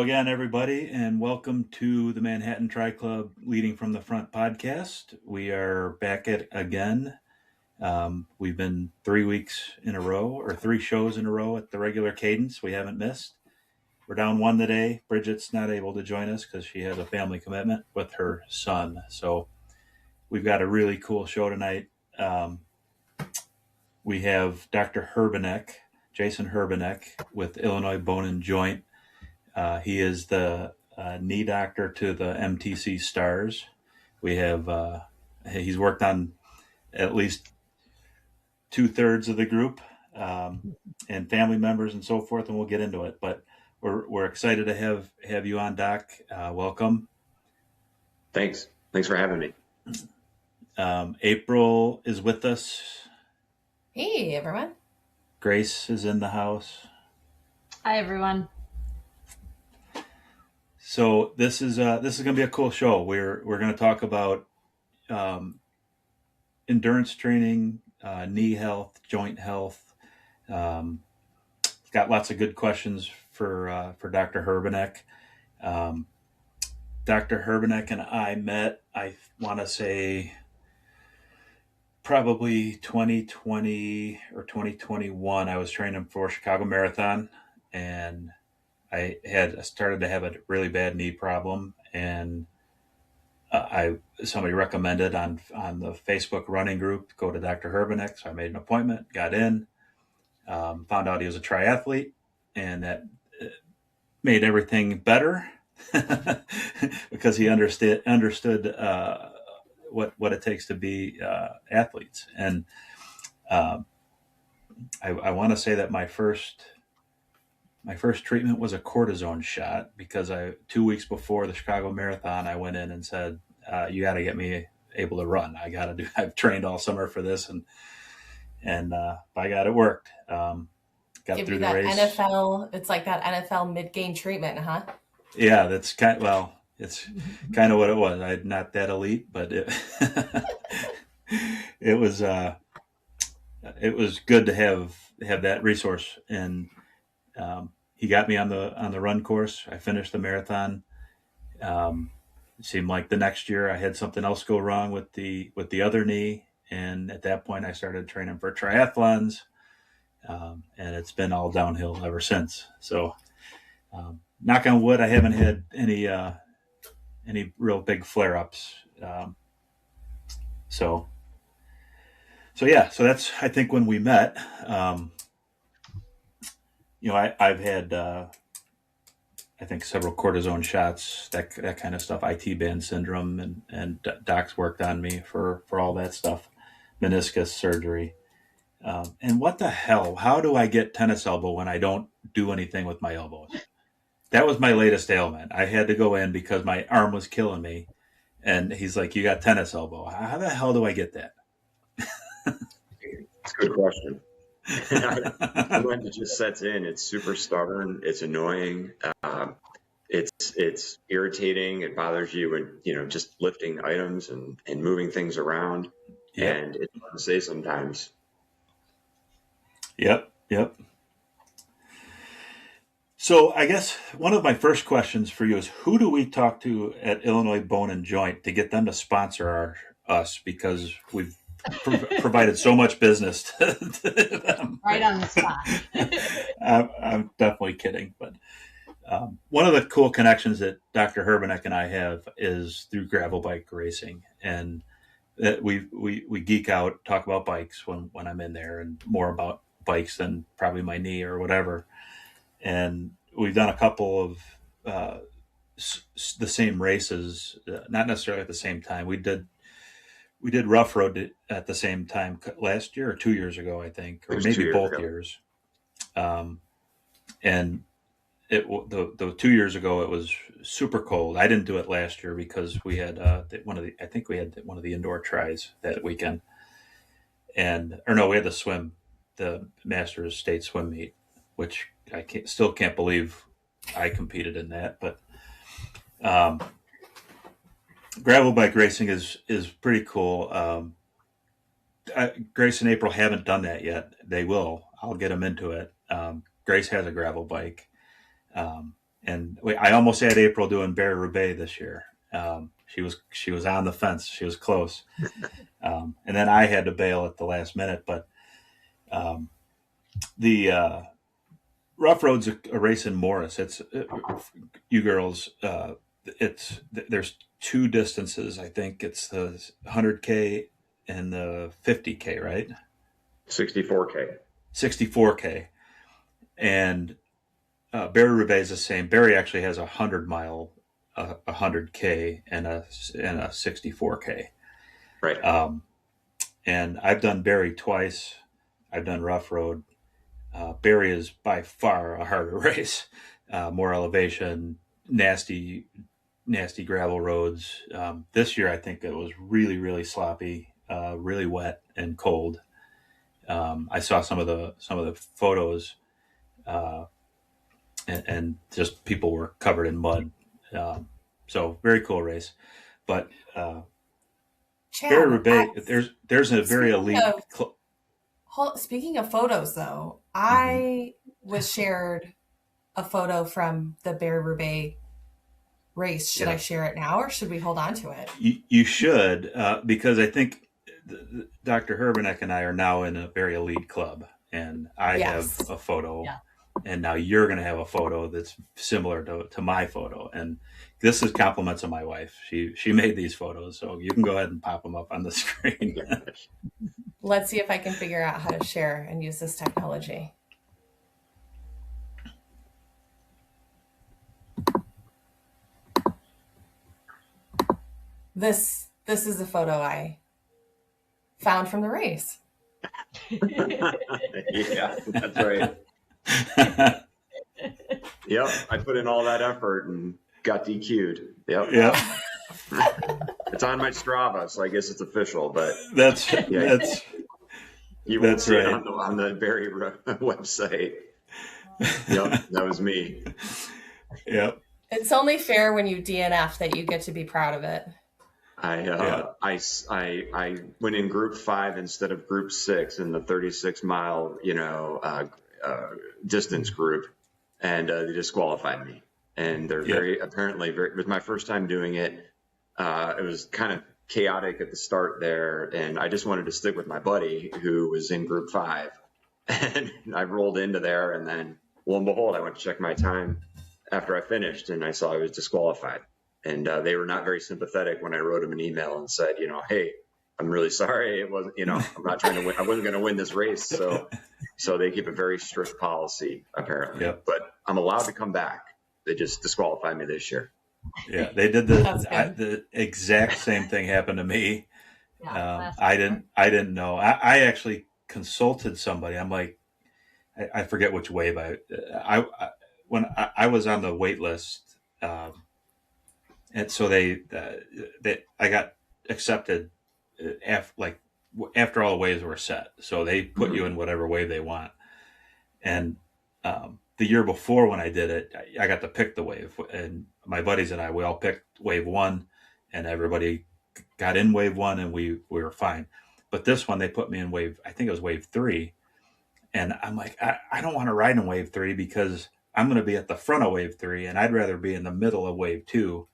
Hello again, everybody, and welcome to the Manhattan Tri Club Leading from the Front podcast. We are back at again. We've been 3 weeks in a row, or 3 shows in a row at the regular cadence. We haven't missed. We're down one today. Bridget's not able to join us because she has a family commitment with her son. So we've got a really cool show tonight. We have Dr. Hurbanek, Jason Hurbanek, with Illinois Bone and Joint. He is the knee doctor to the MTC Stars. We have he's worked on at least 2/3 of the group, and family members and so forth, and we'll get into it. But we're excited to have you on, Doc. Welcome. Thanks for having me. April is with us. Hey, everyone. Grace is in the house. Hi, everyone. So this is going to be a cool show. We're going to talk about endurance training, knee health, joint health. Got lots of good questions for Dr. Hurbanek. Dr. Hurbanek and I met, I want to say, probably 2020 or 2021. I was training for Chicago Marathon, and I started to have a really bad knee problem, and somebody recommended on the Facebook running group, go to Dr. Hurbanek. So I made an appointment, got in, found out he was a triathlete, and that made everything better because he understood what it takes to be athletes. And I want to say that my first treatment was a cortisone shot because 2 weeks before the Chicago Marathon, I went in and said, you got to get me able to run. I've trained all summer for this, and by God, it worked. Got Give through you the that race. NFL, it's like that NFL mid-game treatment, huh? Yeah, it's kind of what it was. I'm not that elite, but it it was good to have that resource. And he got me on the run course. I finished the marathon. It seemed like the next year I had something else go wrong with the other knee, and at that point I started training for triathlons, and it's been all downhill ever since. So, knock on wood, I haven't had any real big flare-ups. So that's, I think, when we met. I've had I think several cortisone shots, that kind of stuff, IT band syndrome, and Doc's worked on me for all that stuff, meniscus surgery. And what the hell? How do I get tennis elbow when I don't do anything with my elbows? That was my latest ailment. I had to go in because my arm was killing me. And he's like, you got tennis elbow. How the hell do I get that? It's a good question. When it just sets in, it's super stubborn. It's annoying. It's irritating. It bothers you when, just lifting items and moving things around. Yep. And it's hard to say sometimes. Yep. So I guess one of my first questions for you is, who do we talk to at Illinois Bone and Joint to get them to sponsor us? Because we've provided so much business to them. Right on the spot. I'm definitely kidding, but one of the cool connections that Dr. Hurbanek and I have is through gravel bike racing, and that we geek out, talk about bikes when I'm in there, and more about bikes than probably my knee or whatever. And we've done a couple of the same races, not necessarily at the same time. We did Rough Road at the same time last year or 2 years ago, I think, or maybe both years. And the 2 years ago, it was super cold. I didn't do it last year because we had one of the indoor tries that weekend, we had the Masters State swim meet, which I still can't believe I competed in that. But gravel bike racing is pretty cool. Grace and April haven't done that yet. They will. I'll get them into it. Grace has a gravel bike. And I almost had April doing Barry Roubaix this year. She was on the fence. She was close. And then I had to bail at the last minute. But the Rough Road's a race in Morris. It's you girls. There's two distances. I think it's the 100K and the 50K, right? 64K. 64K. And Barry Roubaix is the same. Barry actually has a 100-mile, 100K, and a 64K. Right. And I've done Barry twice. I've done Rough Road. Barry is by far a harder race, more elevation, nasty gravel roads. This year, I think it was really, really sloppy, really wet and cold. I saw some of the photos, and just people were covered in mud. So very cool race, but Chad, Barry Roubaix, there's a very elite. Speaking of photos, though, I was shared a photo from the Barry Roubaix race. Should I share it now, or should we hold on to it? You should, because I think Dr. Hurbanek and I are now in a very elite club, and I have a photo, and now you're going to have a photo that's similar to my photo. And this is compliments of my wife. She made these photos, so you can go ahead and pop them up on the screen. Let's see if I can figure out how to share and use this technology. This is the photo I found from the race. Yeah, that's right. Yep, I put in all that effort and got DQ'd. Yep. It's on my Strava, so I guess it's official. But that's you won't see it on the Barry website. Yep, that was me. Yep. It's only fair when you DNF that you get to be proud of it. I went in group 5 instead of group 6 in the 36-mile, distance group, and they disqualified me. And they're it was my first time doing it. It was kind of chaotic at the start there, and I just wanted to stick with my buddy who was in group 5. And I rolled into there, and then lo and behold, I went to check my time after I finished, and I saw I was disqualified. And they were not very sympathetic when I wrote them an email and said, hey, I'm really sorry. It wasn't, I'm not trying to win. I wasn't going to win this race. So they keep a very strict policy, apparently. Yep. But I'm allowed to come back. They just disqualified me this year. Yeah, they did the exact same thing happened to me. I didn't know. I actually consulted somebody. I'm like, I forget which wave when I was on the wait list. And so I got accepted after all the waves were set. So they put you in whatever wave they want. And the year before when I did it, I got to pick the wave. And my buddies and we all picked wave 1, and everybody got in wave 1, and we were fine. But this one, they put me in I think it was wave 3. And I'm like, I don't want to ride in wave 3 because I'm going to be at the front of wave 3, and I'd rather be in the middle of wave 2.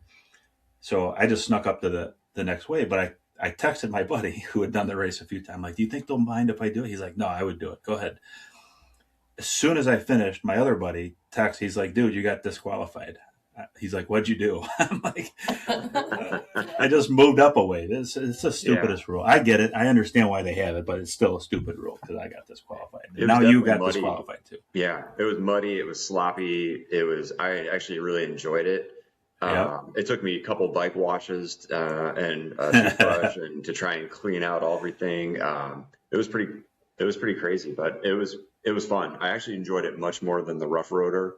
So I just snuck up to the next wave, but I texted my buddy who had done the race a few times. I'm like, do you think they'll mind if I do it? He's like, no, I would do it. Go ahead. As soon as I finished, my other buddy texts. He's like, dude, you got disqualified. He's like, what'd you do? I'm like, I just moved up a wave. It's the stupidest rule. I get it. I understand why they have it, but it's still a stupid rule because I got disqualified. Now you got disqualified too. Yeah, it was muddy. It was sloppy. I actually really enjoyed it. It took me a couple bike washes and a toothbrush and to try and clean out everything. It was pretty crazy, but it was fun. I actually enjoyed it much more than the Rough Roader,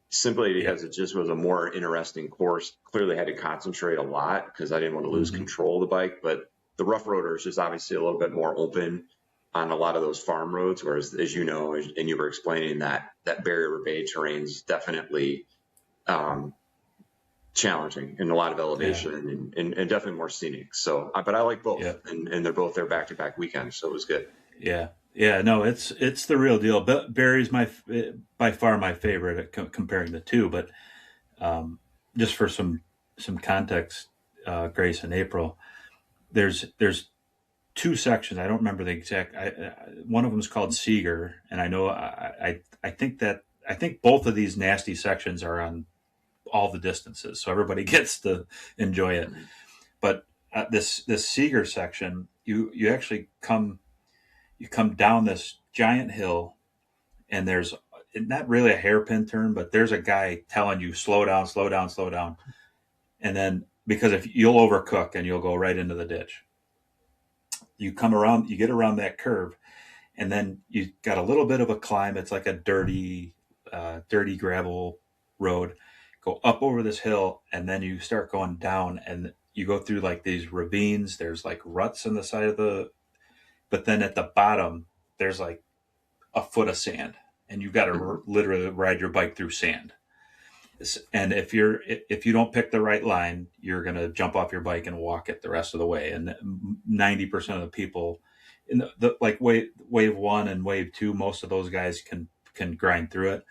simply because it just was a more interesting course. Clearly had to concentrate a lot because I didn't want to lose control of the bike, but the Rough Roader is just obviously a little bit more open on a lot of those farm roads, whereas, as you know, and you were explaining, that Barry Roubaix terrain is definitely challenging in a lot of elevation and definitely more scenic. So, but I like both, and they're both their back-to-back weekends, so it was good. Yeah, no, it's the real deal. Barry's by far my favorite at comparing the two, but just for some context, Grace and April, there's two sections. I don't remember the exact. One of them is called Seeger, and I know I think both of these nasty sections are on all the distances, so everybody gets to enjoy it. But this Seeger section, you actually come down this giant hill, and there's not really a hairpin turn, but there's a guy telling you slow down, slow down, slow down, and then because if you'll overcook and you'll go right into the ditch. You come around, you get around that curve, and then you got a little bit of a climb. It's like a dirty gravel road. Go up over this hill, and then you start going down, and you go through like these ravines. There's like ruts on the side of but then at the bottom, there's like a foot of sand, and you got to literally ride your bike through sand. And if you don't pick the right line, you're going to jump off your bike and walk it the rest of the way. And 90% of the people in the like wave one and wave two, most of those guys can grind through it.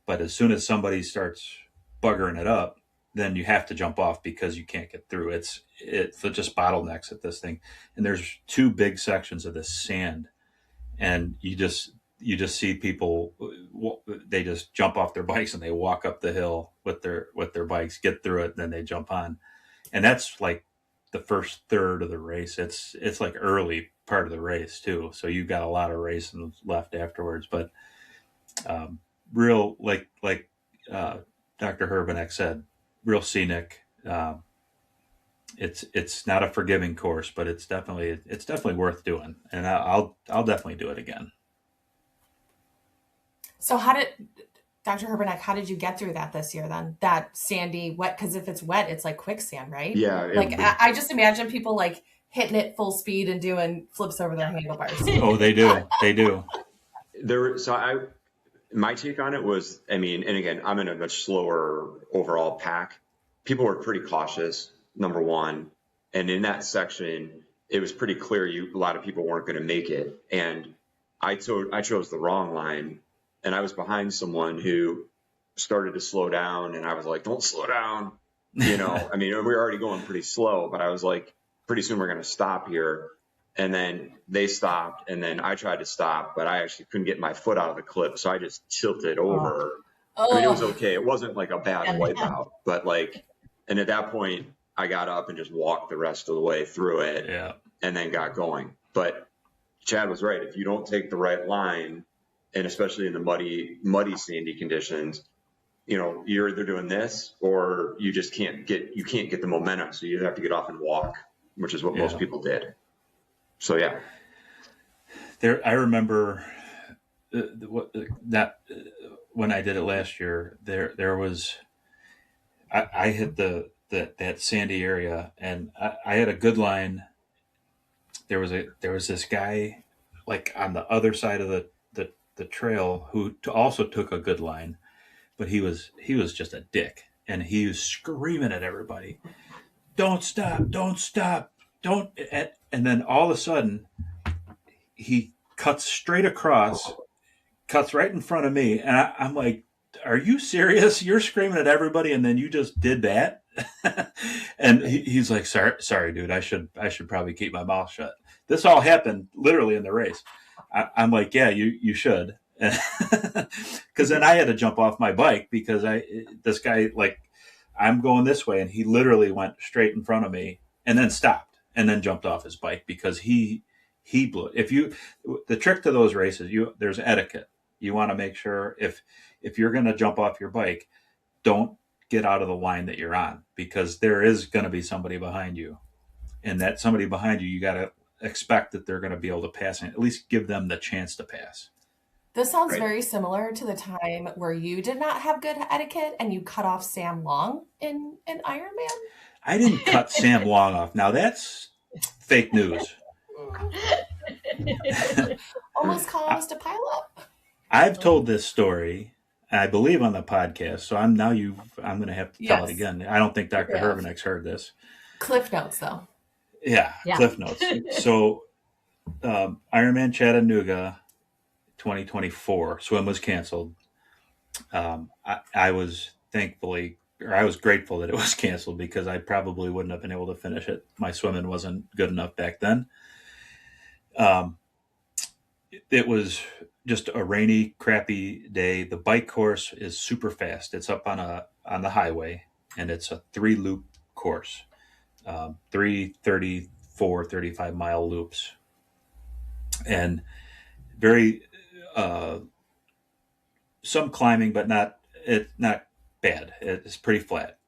But as soon as somebody starts buggering it up, then you have to jump off because you can't get through. It's just bottlenecks at this thing. And there's two big sections of this sand, and you just see people, they just jump off their bikes and they walk up the hill with their bikes, get through it, and then they jump on. And that's like the first third of the race. It's like early part of the race too. So you've got a lot of racing left afterwards, but real, like Dr. Hurbanek said, real scenic. It's not a forgiving course, but it's definitely worth doing. And I'll definitely do it again. So Dr. Hurbanek, how did you get through that this year then? That sandy, wet, because if it's wet, it's like quicksand, right? Yeah. Like I just imagine people like hitting it full speed and doing flips over their handlebars. Oh, they do. They do. My take on it was, and again, I'm in a much slower overall pack. People were pretty cautious, number one. And in that section, it was pretty clear a lot of people weren't going to make it. And I chose the wrong line. And I was behind someone who started to slow down, and I was like, don't slow down. We were already going pretty slow, but I was like, pretty soon we're going to stop here. And then they stopped, and then I tried to stop, but I actually couldn't get my foot out of the clip. So I just tilted over. It was okay. It wasn't like a bad wipeout, but and at that point I got up and just walked the rest of the way through it and then got going. But Chad was right. If you don't take the right line, and especially in the muddy, sandy conditions, you're either doing this or you just can't get the momentum. So you have to get off and walk, which is what most people did. So, yeah. I remember that when I did it last year, there was, I hit that sandy area, and I had a good line. There was this guy like on the other side of the trail who also took a good line, but he was just a dick, and he was screaming at everybody, don't stop, don't. And then all of a sudden he cuts straight across, cuts right in front of me, and I'm like, are you serious? You're screaming at everybody, and then you just did that? And he's like, sorry dude, I should probably keep my mouth shut. This all happened literally in the race. I'm like, yeah, you should. Because then I had to jump off my bike because this guy, like, I'm going this way, and he literally went straight in front of me and then stopped and then jumped off his bike because he blew it. The trick to those races, there's etiquette. You want to make sure if you're going to jump off your bike, don't get out of the line that you're on, because there is going to be somebody behind you, and that somebody behind you got to expect that they're going to be able to pass, and at least give them the chance to pass. This sounds very similar to the time where you did not have good etiquette and you cut off Sam Long in Ironman. I didn't cut Sam Long off. Now that's fake news. Almost caused a pile up. I've told this story, I believe, on the podcast, so I'm going to have to tell it again. I don't think Dr. Hurbanek's heard this. Cliff notes, though. Yeah, Cliff notes. So, Ironman Chattanooga 2024, swim was canceled. I was thankfully I was grateful that it was canceled because I probably wouldn't have been able to finish it. My swimming wasn't good enough back then. Um, it was just a rainy, crappy day. The bike course is super fast. It's up on the highway, and it's a 3-loop course, 35 mile loops, and very some climbing, but not bad. It's pretty flat.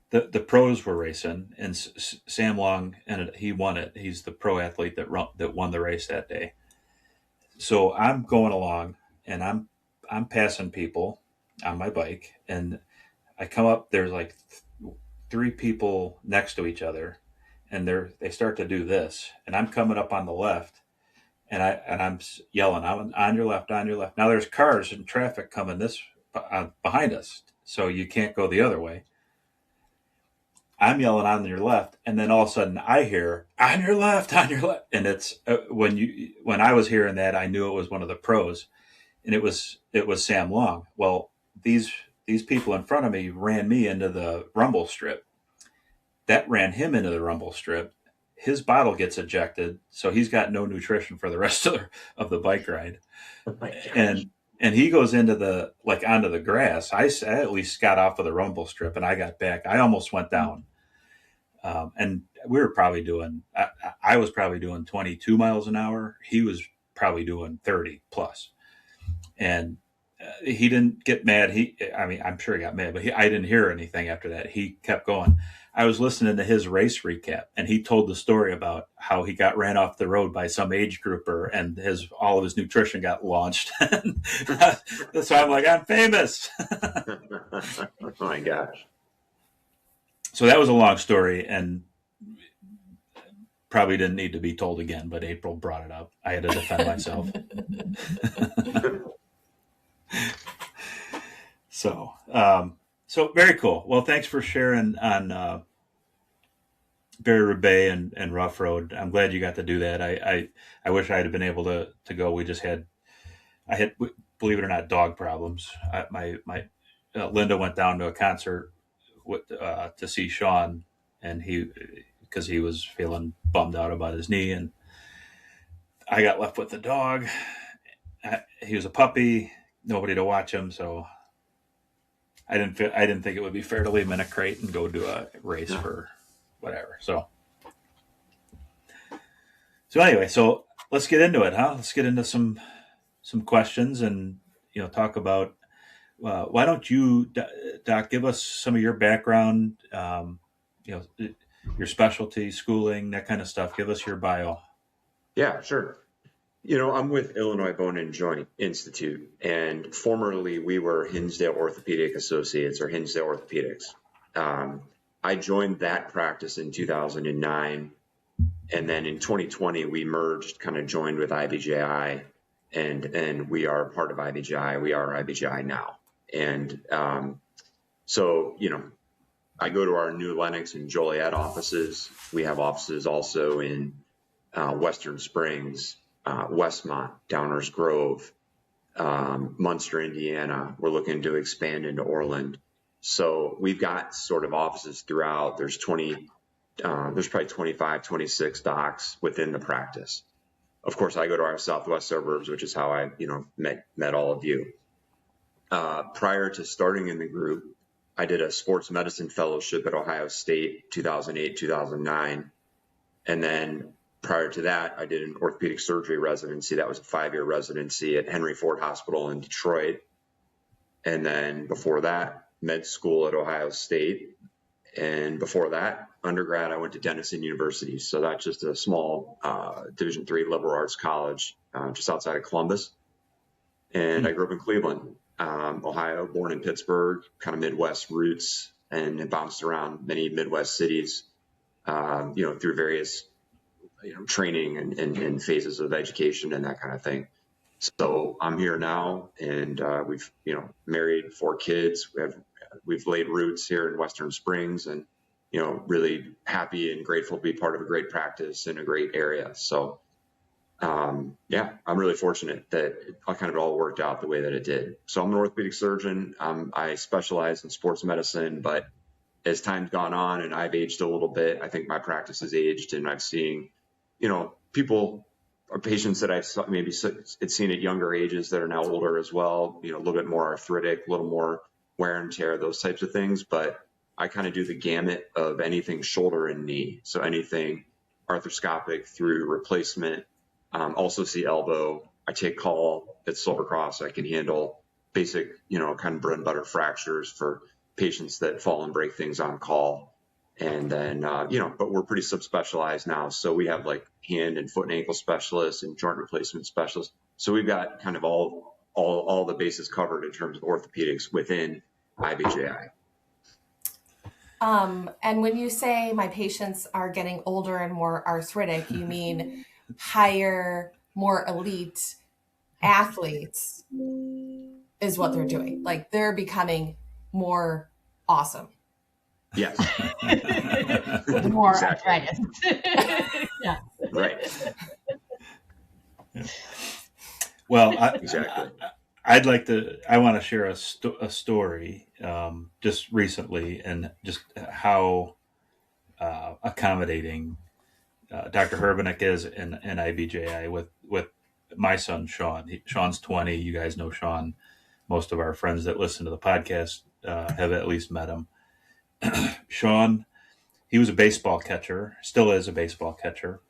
The pros were racing, and Sam Long, and he won it. He's the pro athlete that won the race that day. So I'm going along, and I'm passing people on my bike, and I come up. There's like 3 people next to each other, and they start to do this, and I'm coming up on the left, and I'm yelling, "I'm on your left, on your left." Now there's cars and traffic coming behind us, so you can't go the other way. I'm yelling on your left, and then all of a sudden I hear on your left, and it's when I was hearing that, I knew it was one of the pros, and it was Sam Long. Well, these people in front of me ran me into the rumble strip. That ran him into the rumble strip. His bottle gets ejected, so he's got no nutrition for the rest of the bike ride, Oh my gosh. and he goes onto the grass. I at least got off of the rumble strip, and I got back. I almost went down. And we were probably I was probably doing 22 miles an hour. He was probably doing 30 plus. And he didn't get mad. I'm sure he got mad, but I didn't hear anything after that. He kept going. I was listening to his race recap, and he told the story about how he got ran off the road by some age grouper, and all of his nutrition got launched. So I'm like, I'm famous. Oh my gosh. So that was a long story, and probably didn't need to be told again, but April brought it up. I had to defend myself. So very cool. Well, thanks for sharing on Roubaix and Rough Road. I'm glad you got to do that. I wish I had been able to go. I had, believe it or not, dog problems. My Linda went down to a concert to see Sean, and because he was feeling bummed out about his knee, and I got left with the dog. He was a puppy, nobody to watch him, so I didn't think it would be fair to leave him in a crate and go do a race for whatever. So anyway, so let's get into it, huh? Let's get into some questions and talk about. Why don't you, Doc, give us some of your background, your specialty, schooling, that kind of stuff. Give us your bio. Yeah, sure. I'm with Illinois Bone and Joint Institute, and formerly we were Hinsdale Orthopedic Associates or Hinsdale Orthopedics. I joined that practice in 2009, and then in 2020 we merged, kind of joined with IBJI, and we are part of IBJI. We are IBJI now, and so I go to our new Lenox and Joliet offices. We have offices also in Western Springs, Westmont, Downers Grove, Munster, Indiana. We're looking to expand into Orland. So we've got sort of offices throughout. There's probably 25, 26 docs within the practice. Of course, I go to our southwest suburbs, which is how I, met all of you. Prior to starting in the group, I did a sports medicine fellowship at Ohio State, 2008, 2009. And then prior to that, I did an orthopedic surgery residency. That was a 5-year residency at Henry Ford Hospital in Detroit. And then before that, med school at Ohio State. And before that, undergrad, I went to Denison University. So that's just a small Division III liberal arts college just outside of Columbus. And I grew up in Cleveland, Ohio, born in Pittsburgh, kind of Midwest roots, and have bounced around many Midwest cities, through various training and phases of education and that kind of thing. So I'm here now, and we've married 4 kids. We've laid roots here in Western Springs, and really happy and grateful to be part of a great practice in a great area. So yeah, I'm really fortunate that it kind of all worked out the way that it did. So I'm an orthopedic surgeon. I specialize in sports medicine, but as time's gone on and I've aged a little bit, I think my practice has aged, and I've seen, people or patients that I've maybe seen at younger ages that are now older as well, a little bit more arthritic, a little more wear and tear, those types of things. But I kind of do the gamut of anything shoulder and knee. So anything arthroscopic through replacement. Also see elbow. I take call at Silver Cross. So I can handle basic, kind of bread and butter fractures for patients that fall and break things on call. And then, but we're pretty subspecialized now. So we have like hand and foot and ankle specialists and joint replacement specialists. So we've got kind of all the bases covered in terms of orthopedics within IBJI. And when you say my patients are getting older and more arthritic, you mean higher, more elite athletes is what they're doing. Like they're becoming more awesome. Yes. With more Exactly. arthritis. Yeah. Right. Well, Exactly. I want to share a story just recently, and just how accommodating Dr. Hurbanek is in IBJI with my son, Sean. Sean's 20. You guys know Sean. Most of our friends that listen to the podcast have at least met him. Sean, he was a baseball catcher, still is a baseball catcher,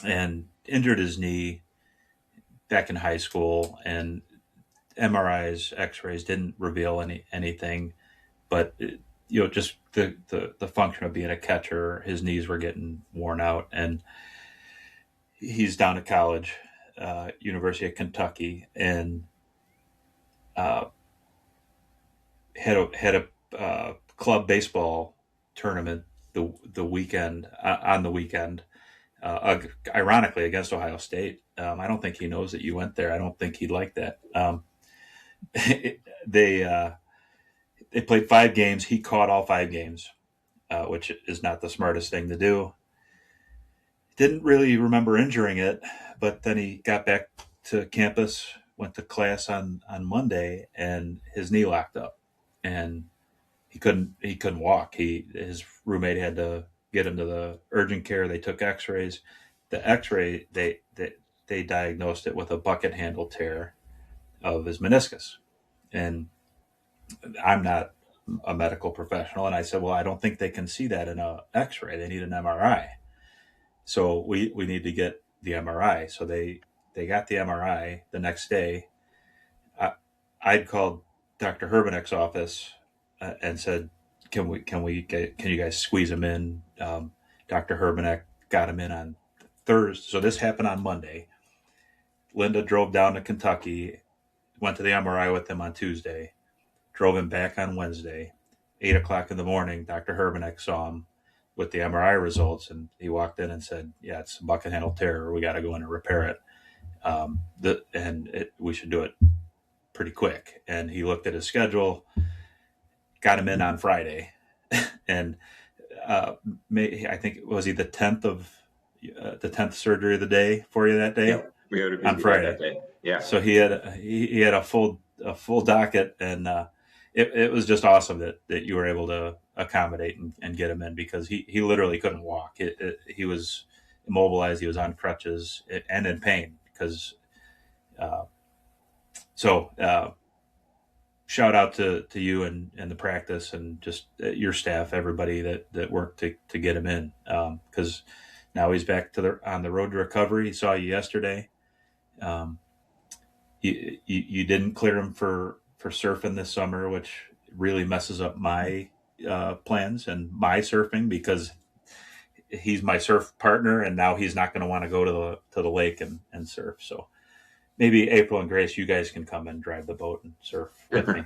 and injured his knee back in high school, and MRIs, X-rays didn't reveal anything, but just the function of being a catcher, his knees were getting worn out, and he's down at college, University of Kentucky, and had a club baseball tournament the weekend on the weekend, ironically against Ohio State. I don't think he knows that you went there. I don't think he'd like that. They played 5 games. He caught all 5 games, which is not the smartest thing to do. Didn't really remember injuring it, but then he got back to campus, went to class on Monday, and his knee locked up, and he couldn't walk. His roommate had to get him to the urgent care. They took X-rays. The X-ray they diagnosed it with a bucket handle tear of his meniscus, and I'm not a medical professional, and I said, well, I don't think they can see that in a X-ray. They need an MRI. So we need to get the MRI. So they got the MRI the next day. I'd called Dr. Hurbanek's office and said, can you guys squeeze him in? Dr. Hurbanek got him in on Thursday. So this happened on Monday. Linda drove down to Kentucky, went to the MRI with him on Tuesday, drove him back on Wednesday, 8:00 in the morning. Dr. Hurbanek saw him with the MRI results, and he walked in and said, yeah, it's a bucket handle tear. We got to go in and repair it. We should do it pretty quick. And he looked at his schedule, got him in on Friday. And I think, was he the 10th surgery of the day for you that day? Yeah, we had on Friday. That day. Yeah. So he had a full docket, and it was just awesome that you were able to accommodate and get him in, because he literally couldn't walk. He was immobilized. He was on crutches and in pain because. Shout out to you and the practice, and just your staff, everybody that worked to get him in, because now he's back on the road to recovery. He saw you yesterday. You didn't clear him for surfing this summer, which really messes up my plans and my surfing, because he's my surf partner, and now he's not going to want to go to the lake and surf. So maybe April and Grace, you guys can come and drive the boat and surf with me.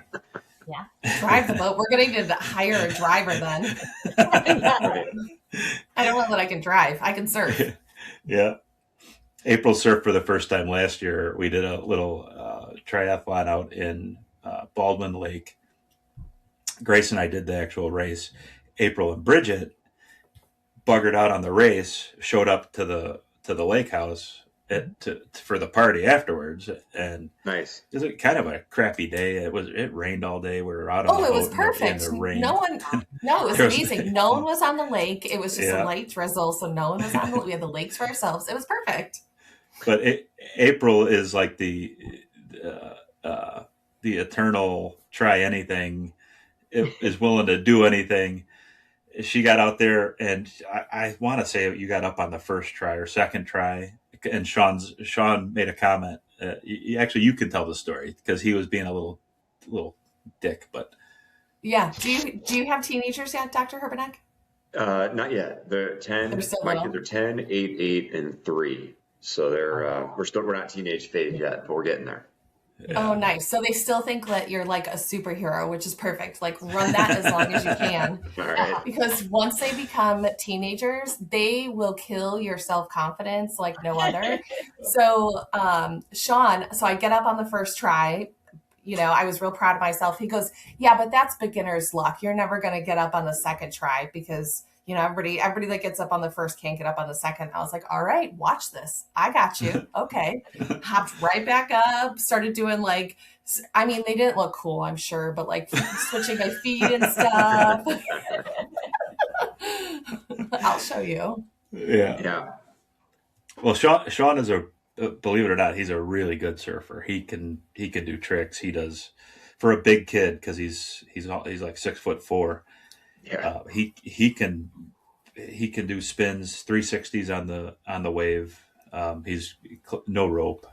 Yeah, drive the boat. We're going to hire a driver then. Right. I don't know that I can drive. I can surf. Yeah. April surfed for the first time last year. We did a little triathlon out in Baldwin Lake. Grace and I did the actual race. April and Bridget buggered out on the race, showed up to the lake house, for the party afterwards, and Nice. it was kind of a crappy day. It rained all day. We were out on Oh, the it was boat perfect. in the rain. No, it was amazing. No one was on the lake. It was just a Yeah. light drizzle, so no one was on the. We had the lakes for ourselves. It was perfect. But April is like the eternal try anything, is willing to do anything. She got out there, and I want to say you got up on the first try or second try, and Sean made a comment. Actually, you can tell the story because he was being a little dick, but Yeah. Do you have teenagers yet, Dr. Hurbanek? Not yet. They're 10. They're still My little? kids are 10, 8, 8, and 3. So we're not teenage phase yet, but we're getting there. yeah. Oh, nice. So they still think that you're like a superhero, which is perfect. Like run that as long as you can. All right. Because once they become teenagers, they will kill your self-confidence like no other. So, Sean, so I get up on the first try. I was real proud of myself. He goes, yeah, but that's beginner's luck. You're never going to get up on the second try because, everybody that gets up on the first can't get up on the second. I was like, all right, watch this. I got you. Okay. Hopped right back up, started doing they didn't look cool, I'm sure, but like switching my feet and stuff. I'll show you. Yeah. Yeah. Well, Sean is believe it or not, he's a really good surfer. He can do tricks. He does for a big kid because he's like 6'4". Yeah. He can do spins, 360s on the wave. He's no rope.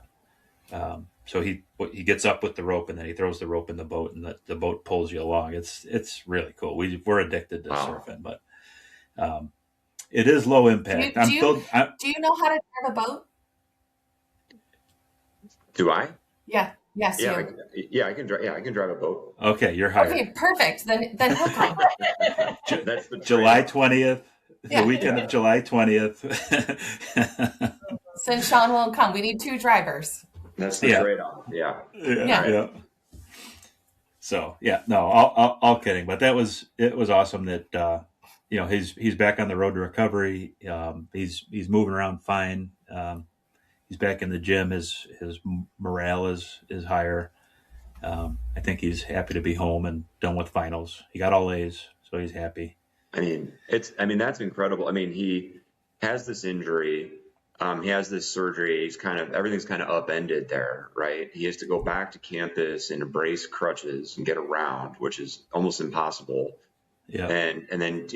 So he gets up with the rope and then he throws the rope in the boat and the boat pulls you along. It's really cool. We're addicted to surfing, but it is low impact. Do you know how to drive a boat? Do I? Yeah. Yes. Yeah. I can drive. Yeah, I can drive a boat. Okay, you're hired. Okay, perfect. Then he'll come. That's the July 20th. Yeah. The weekend of July 20th. Since Sean won't come, we need 2 drivers. That's the trade-off. Yeah. Yeah. So no, all kidding, but it was awesome that he's back on the road to recovery. He's moving around fine. He's back in the gym. His morale is higher. I think he's happy to be home and done with finals. He got all A's, so he's happy. That's incredible. He has this injury. He has this surgery. Everything's kind of upended there, right? He has to go back to campus and embrace crutches and get around, which is almost impossible. Yeah. And then,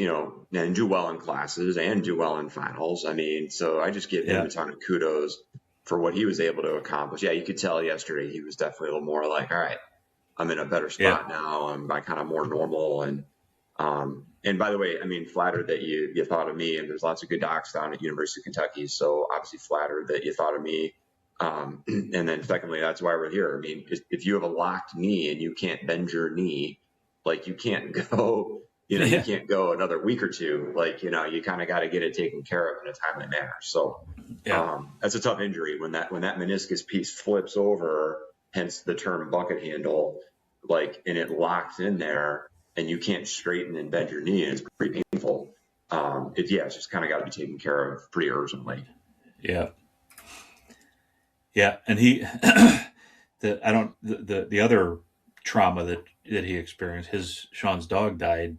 then do well in classes and do well in finals. So I just give him a ton of kudos for what he was able to accomplish. Yeah, you could tell yesterday he was definitely a little more like, all right, I'm in a better spot now. I'm kind of more normal. And by the way, flattered that you thought of me, and there's lots of good docs down at University of Kentucky. So obviously flattered that you thought of me. And then secondly, that's why we're here. If you have a locked knee and you can't bend your knee, like you can't go, you can't go another week or two. Like, you kind of got to get it taken care of in a timely manner. So that's a tough injury when that meniscus piece flips over, hence the term bucket handle, and it locks in there and you can't straighten and bend your knee. And it's pretty painful. It's just kind of got to be taken care of pretty urgently. Yeah. Yeah. And the other trauma that he experienced, Sean's dog died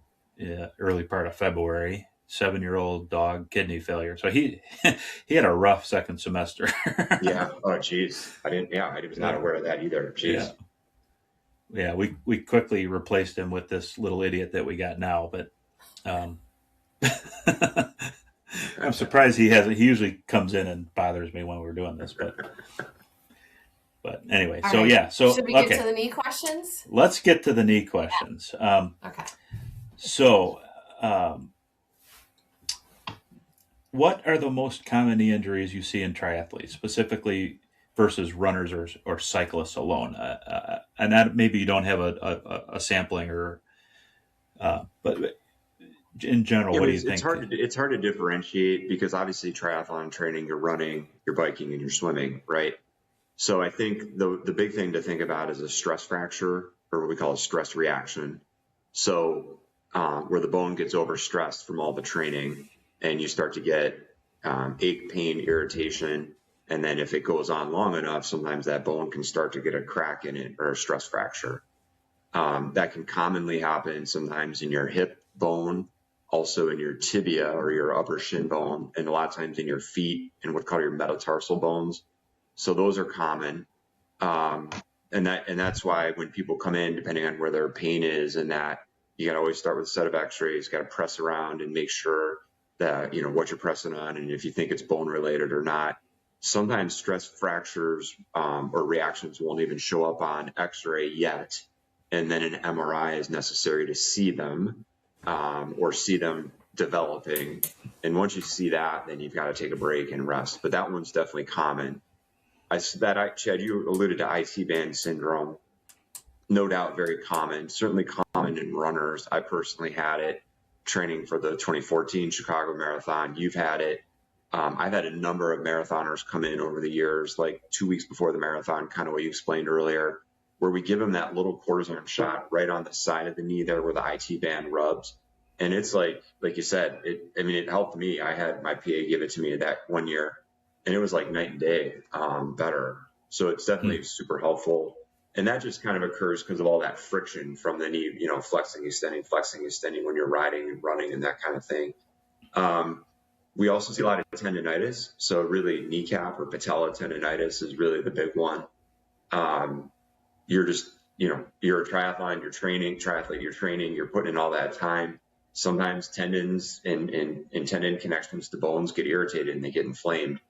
early part of February, 7-year-old dog, kidney failure. So he had a rough second semester. Yeah. Oh, geez. I was not aware of that either. Geez. Yeah. We quickly replaced him with this little idiot that we got now, but I'm surprised he hasn't. He usually comes in and bothers me when we're doing this, but anyway. All so right. yeah. So should we get to the knee questions? Let's get to the knee questions. Okay. So, what are the most common knee injuries you see in triathletes, specifically versus runners or cyclists alone? And that maybe you don't have a sampling but in general, what do you think? It's hard to differentiate because obviously triathlon training, you're running, you're biking, and you're swimming, right? So I think the big thing to think about is a stress fracture, or what we call a stress reaction. So where the bone gets overstressed from all the training and you start to get ache, pain, irritation. And then if it goes on long enough, sometimes that bone can start to get a crack in it or a stress fracture. That can commonly happen sometimes in your hip bone, also in your tibia or your upper shin bone, and a lot of times in your feet and what's called your metatarsal bones. So those are common. And that's why when people come in, depending on where their pain is, and that you got to always start with a set of x-rays, got to press around and make sure that, what you're pressing on, and if you think it's bone related or not. Sometimes stress fractures or reactions won't even show up on x-ray yet. And then an MRI is necessary to see them or see them developing. And once you see that, then you've got to take a break and rest. But that one's definitely common. Chad, you alluded to IT band syndrome. No doubt very common, certainly common in runners. I personally had it training for the 2014 Chicago Marathon. You've had it. I've had a number of marathoners come in over the years, like 2 weeks before the marathon, kind of what you explained earlier, where we give them that little cortisone shot right on the side of the knee there where the IT band rubs. And it's like you said, it helped me. I had my PA give it to me that 1 year, and it was like night and day better. So it's definitely super helpful. And that just kind of occurs because of all that friction from the knee, flexing, extending when you're riding and running and that kind of thing. We also see a lot of tendonitis. So really kneecap or patella tendonitis is really the big one. You're just, you're a triathlete, you're training, you're putting in all that time. Sometimes tendons and tendon connections to bones get irritated and they get inflamed,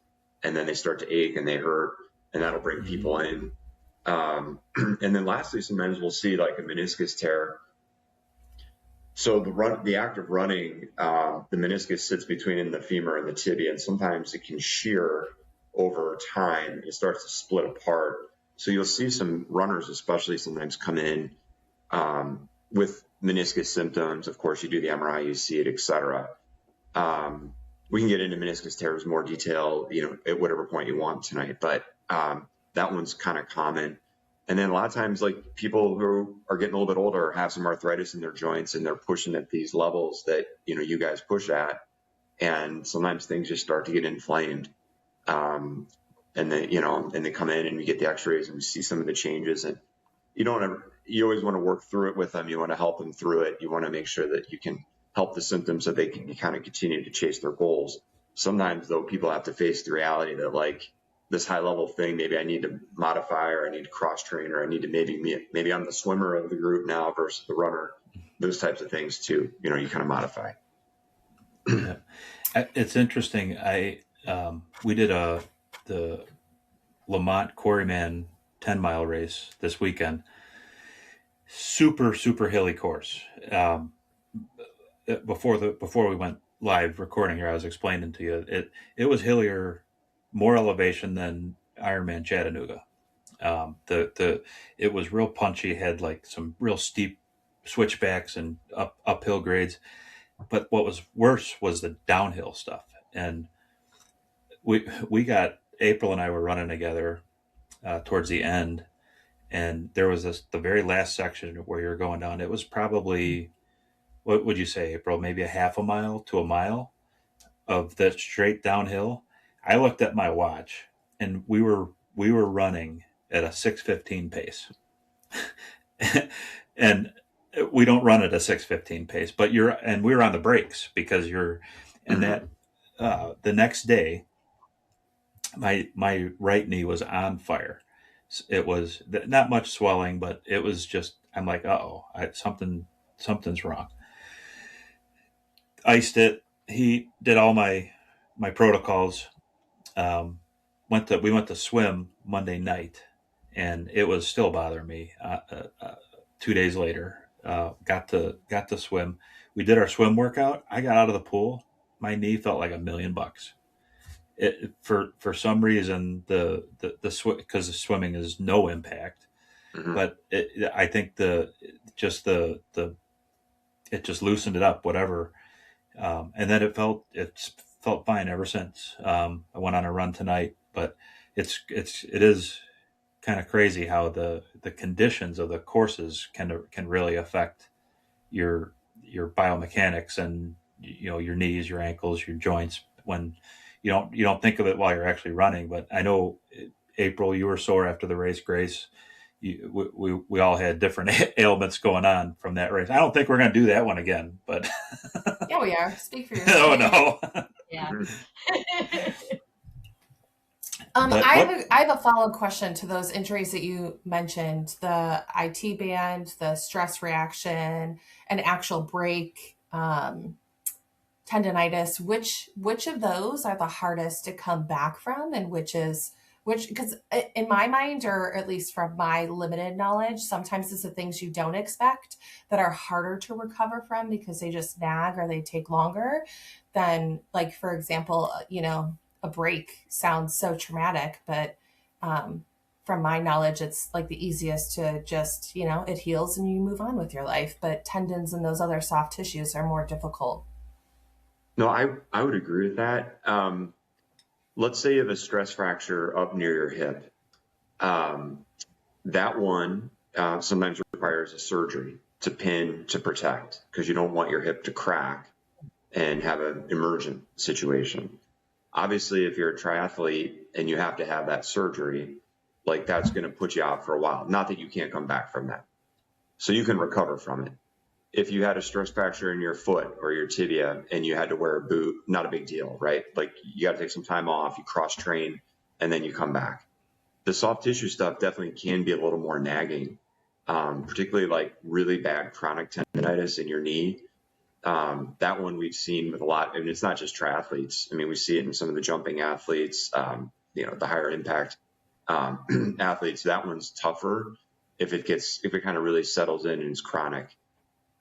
and then they start to ache and they hurt, and that'll bring people in. And then lastly, sometimes we'll see like a meniscus tear. So the act of running, the meniscus sits between the femur and the tibia, and sometimes it can shear over time. It starts to split apart. So you'll see some runners, especially sometimes, come in with meniscus symptoms. Of course, you do the MRI, you see it, etc. We can get into meniscus tears more detail, at whatever point you want tonight. But that one's kind of common. And then a lot of times, like people who are getting a little bit older have some arthritis in their joints, and they're pushing at these levels that, you guys push at. And sometimes things just start to get inflamed. And then, and they come in and you get the x-rays and you see some of the changes, and you always want to work through it with them. You want to help them through it. You want to make sure that you can help the symptoms so they can kind of continue to chase their goals. Sometimes though, people have to face the reality that like, this high level thing, maybe I need to modify, or I need to cross train, or I need to maybe I'm the swimmer of the group now versus the runner. Those types of things too, you kind of modify. Yeah. It's interesting. We did the Lamont Quarryman 10-mile race this weekend. Super, super hilly course. Before we went live recording here, I was explaining to you, it was hillier, more elevation than Ironman Chattanooga. It was real punchy, had like some real steep switchbacks and uphill grades. But what was worse was the downhill stuff. And we got, April and I were running together towards the end, and there was the very last section where you're going down. It was probably, what would you say, April? Maybe a half a mile to a mile of the straight downhill. I looked at my watch, and we were running at a 6:15 pace, and we don't run at a 6:15 pace. But we were on the brakes because that the next day, my right knee was on fire. It was not much swelling, but it was just, I'm like, something's wrong. Iced it. He did all my protocols. We went to swim Monday night, and it was still bothering me. 2 days later, got to swim. We did our swim workout. I got out of the pool. My knee felt like $1 million. For some reason, the because the swimming is no impact, but I think it just loosened it up, whatever. And then it felt fine ever since. I went on a run tonight, but it is kind of crazy how the conditions of the courses can really affect your biomechanics and your knees, your ankles, your joints when you don't think of it while you're actually running. But I know, April, you were sore after the race. Grace, we all had different ailments going on from that race. I don't think we're going to do that one again, but Yeah, we are. Speak for yourself. oh no. Yeah. I have a follow-up question to those injuries that you mentioned: the IT band, the stress reaction, and actual break, tendonitis. Which of those are the hardest to come back from, and which? Because in my mind, or at least from my limited knowledge, sometimes it's the things you don't expect that are harder to recover from because they just nag or they take longer than, like, for example, a break sounds so traumatic, but from my knowledge, it's like the easiest to just, it heals and you move on with your life. But tendons and those other soft tissues are more difficult. No, I would agree with that. Let's say you have a stress fracture up near your hip. That one sometimes requires a surgery to pin to protect, because you don't want your hip to crack and have an emergent situation. Obviously, if you're a triathlete and you have to have that surgery, like, that's going to put you out for a while. Not that you can't come back from that. So you can recover from it. If you had a stress fracture in your foot or your tibia and you had to wear a boot, not a big deal, right? Like, you got to take some time off, you cross train, and then you come back. The soft tissue stuff definitely can be a little more nagging, particularly like really bad chronic tendonitis in your knee. That one we've seen with a lot, and it's not just triathletes. I mean, we see it in some of the jumping athletes, the higher impact athletes. That one's tougher if it kind of really settles in and is chronic.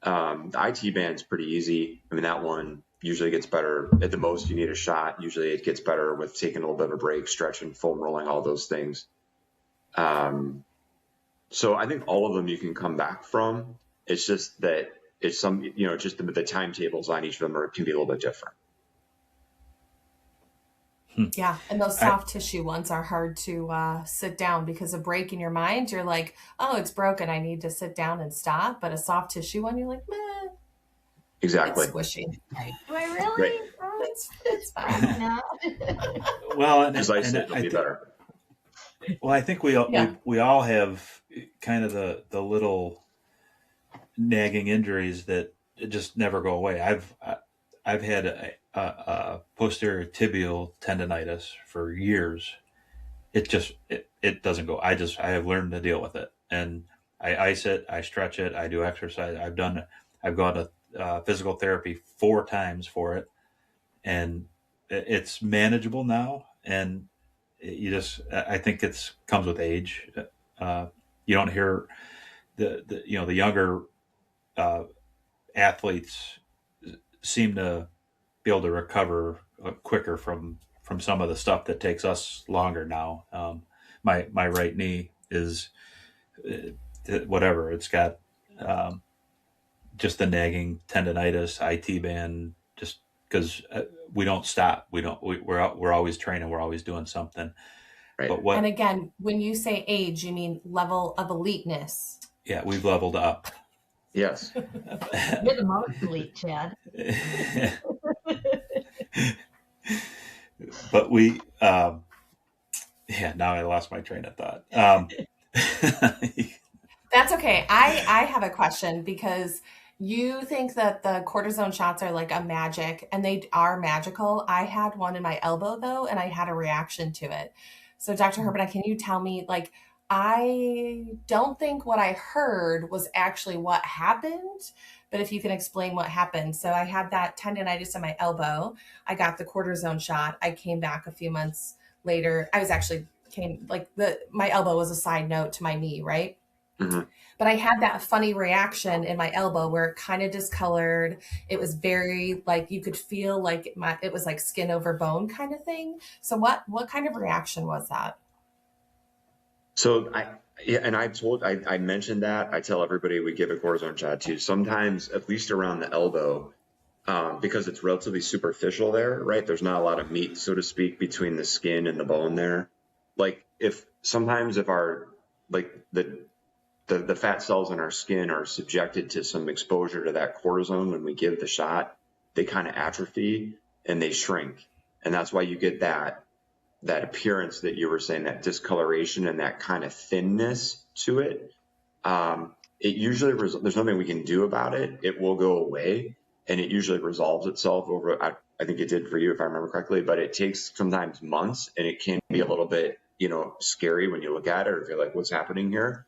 The IT band's pretty easy. I mean, that one usually gets better. At the most, you need a shot. Usually it gets better with taking a little bit of a break, stretching, foam rolling, all those things. So I think all of them you can come back from. It's just that it's just the timetables on each of them can be a little bit different. Yeah, and those soft tissue ones are hard to sit down, because a break in your mind, you're like, oh, it's broken, I need to sit down and stop. But a soft tissue one, you're like, meh. Exactly. It's squishy. Right. Do I really? Right. Oh, It's fine. no. Well, Just isolate, it'll be better. Well, I think we all have kind of the little nagging injuries that just never go away. I've had a posterior tibial tendonitis for years. It doesn't go. I have learned to deal with it, and I ice it, I stretch it, I do exercise. I've gone to physical therapy 4 times for it, and it's manageable now. And I think comes with age. You don't hear the younger athletes seem to be able to recover quicker from some of the stuff that takes us longer now. My right knee is whatever. It's got just the nagging tendonitis, IT band, just because we don't stop. We're always training. We're always doing something. Right. But And again, when you say age, you mean level of eliteness. Yeah, we've leveled up. Yes. You're the most elite, Chad. But we, now I lost my train of thought. That's okay. I have a question, because you think that the cortisone shots are like a magic, and they are magical. I had one in my elbow though, and I had a reaction to it. So Dr. Hurbanek, can you tell me, like, I don't think what I heard was actually what happened, but if you can explain what happened. So I had that tendonitis in my elbow. I got the cortisone shot. I came back a few months later. My elbow was a side note to my knee, right? Mm-hmm. But I had that funny reaction in my elbow where it kind of discolored. It was very, like, you could feel like it was like skin over bone kind of thing. So what kind of reaction was that? So I mentioned that. I tell everybody we give a cortisone shot too. Sometimes, at least around the elbow, because it's relatively superficial there, right? There's not a lot of meat, so to speak, between the skin and the bone there. Like, if our, like, the fat cells in our skin are subjected to some exposure to that cortisone when we give the shot, they kind of atrophy and they shrink. And that's why you get that appearance that you were saying, that discoloration and that kind of thinness to it. It usually, there's nothing we can do about it. It will go away, and it usually resolves itself over, I think it did for you, if I remember correctly, but it takes sometimes months, and it can be a little bit, scary when you look at it, or if you're like, what's happening here?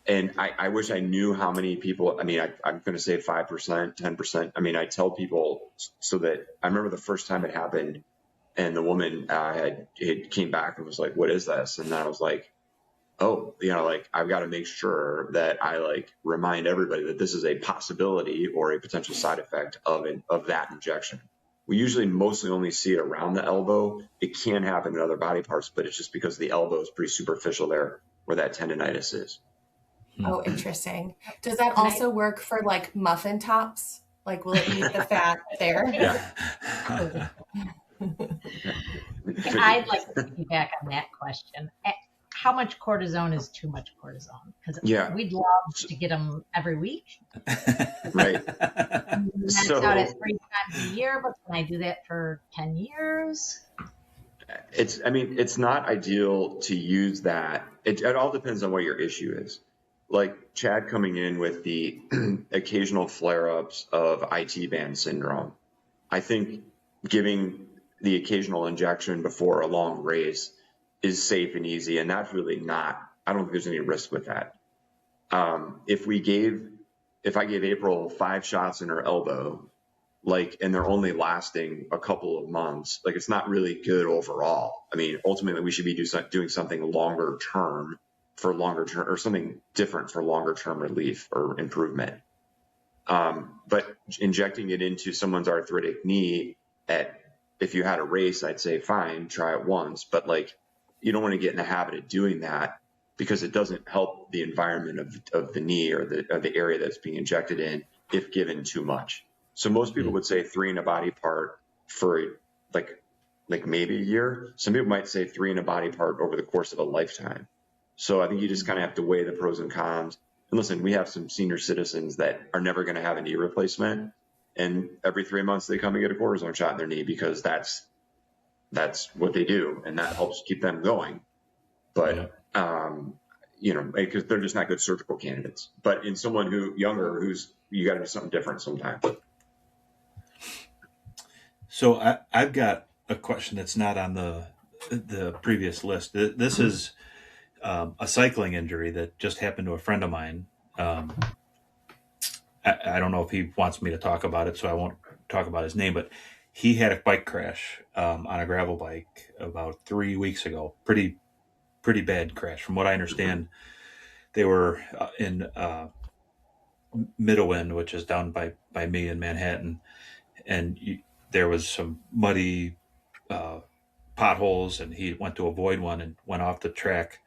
And I wish I knew how many people, I'm going to say 5%, 10%. I tell people so that I remember the first time it happened, and the woman it came back and was like, what is this? And then I was like, oh, I've got to make sure that I remind everybody that this is a possibility or a potential side effect of that injection. We usually mostly only see it around the elbow. It can happen in other body parts, but it's just because the elbow is pretty superficial there where that tendonitis is. Oh, interesting. Does that also work for muffin tops? Will it eat the fat there? Yeah. I'd like to piggyback on that question. How much cortisone is too much cortisone? Because we'd love to get them every week. Right. Max out at 3 times a year, but can I do that for 10 years? It's not ideal to use that. It all depends on what your issue is. Like Chad coming in with the occasional flare-ups of IT band syndrome. I think giving the occasional injection before a long race is safe and easy, and that's really not, I don't think there's any risk with that. If I gave April 5 shots in her elbow, and they're only lasting a couple of months, it's not really good overall. Ultimately we should be doing something longer term or something different for longer term relief or improvement. But injecting it into someone's arthritic knee if you had a race, I'd say fine, try it once, but you don't want to get in the habit of doing that because it doesn't help the environment of the knee or the area that's being injected in if given too much. So most people would say 3 in a body part for maybe a year. Some people might say 3 in a body part over the course of a lifetime. So I think you just kind of have to weigh the pros and cons. And listen, we have some senior citizens that are never going to have a knee replacement, and every 3 months they come and get a cortisone shot in their knee because that's what they do, and that helps keep them going. But because they're just not good surgical candidates. But in someone you got to do something different sometimes. So I've got a question that's not on the previous list. This is a cycling injury that just happened to a friend of mine. I don't know if he wants me to talk about it, so I won't talk about his name, but he had a bike crash on a gravel bike about 3 weeks ago. Pretty bad crash. From what I understand, they were in Middlewind, which is down by me in Manhattan, and there was some muddy potholes, and he went to avoid one and went off the track,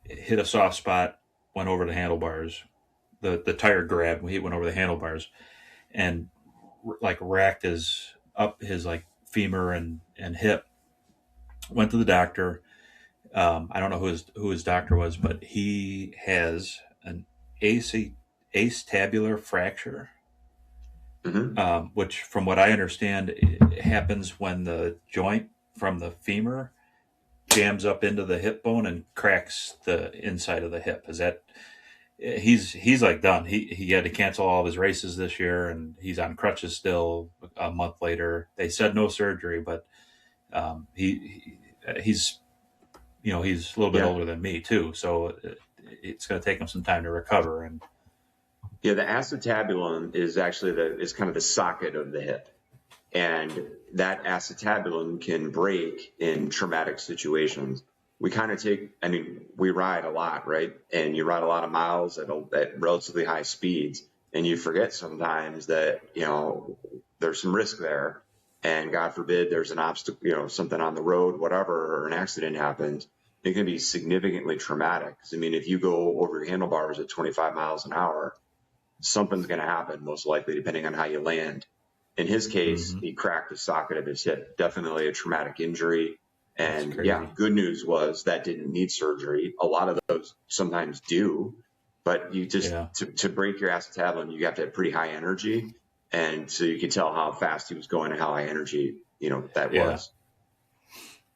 hit a soft spot, went over the handlebars. The tire grabbed, he went over the handlebars, and racked his femur and hip. Went to the doctor. I don't know who his doctor was, but he has an acetabular fracture, which, from what I understand, it happens when the joint from the femur jams up into the hip bone and cracks the inside of the hip. Is that? He's done. He had to cancel all of his races this year, and he's on crutches still. A month later, they said no surgery, but he's a little bit older than me too, so it's going to take him some time to recover. And the acetabulum is actually is kind of the socket of the hip, and that acetabulum can break in traumatic situations. We kind of we ride a lot, right? And you ride a lot of miles at relatively high speeds, and you forget sometimes that, there's some risk there, and God forbid there's an obstacle, something on the road, whatever, or an accident happens. It can be significantly traumatic. Because, if you go over your handlebars at 25 miles an hour, something's going to happen, most likely, depending on how you land. In his case, he cracked the socket of his hip, definitely a traumatic injury. And good news was that didn't need surgery. A lot of those sometimes do, but you just, to break your acetabulum, you have to have pretty high energy. And so you could tell how fast he was going and how high energy, that was.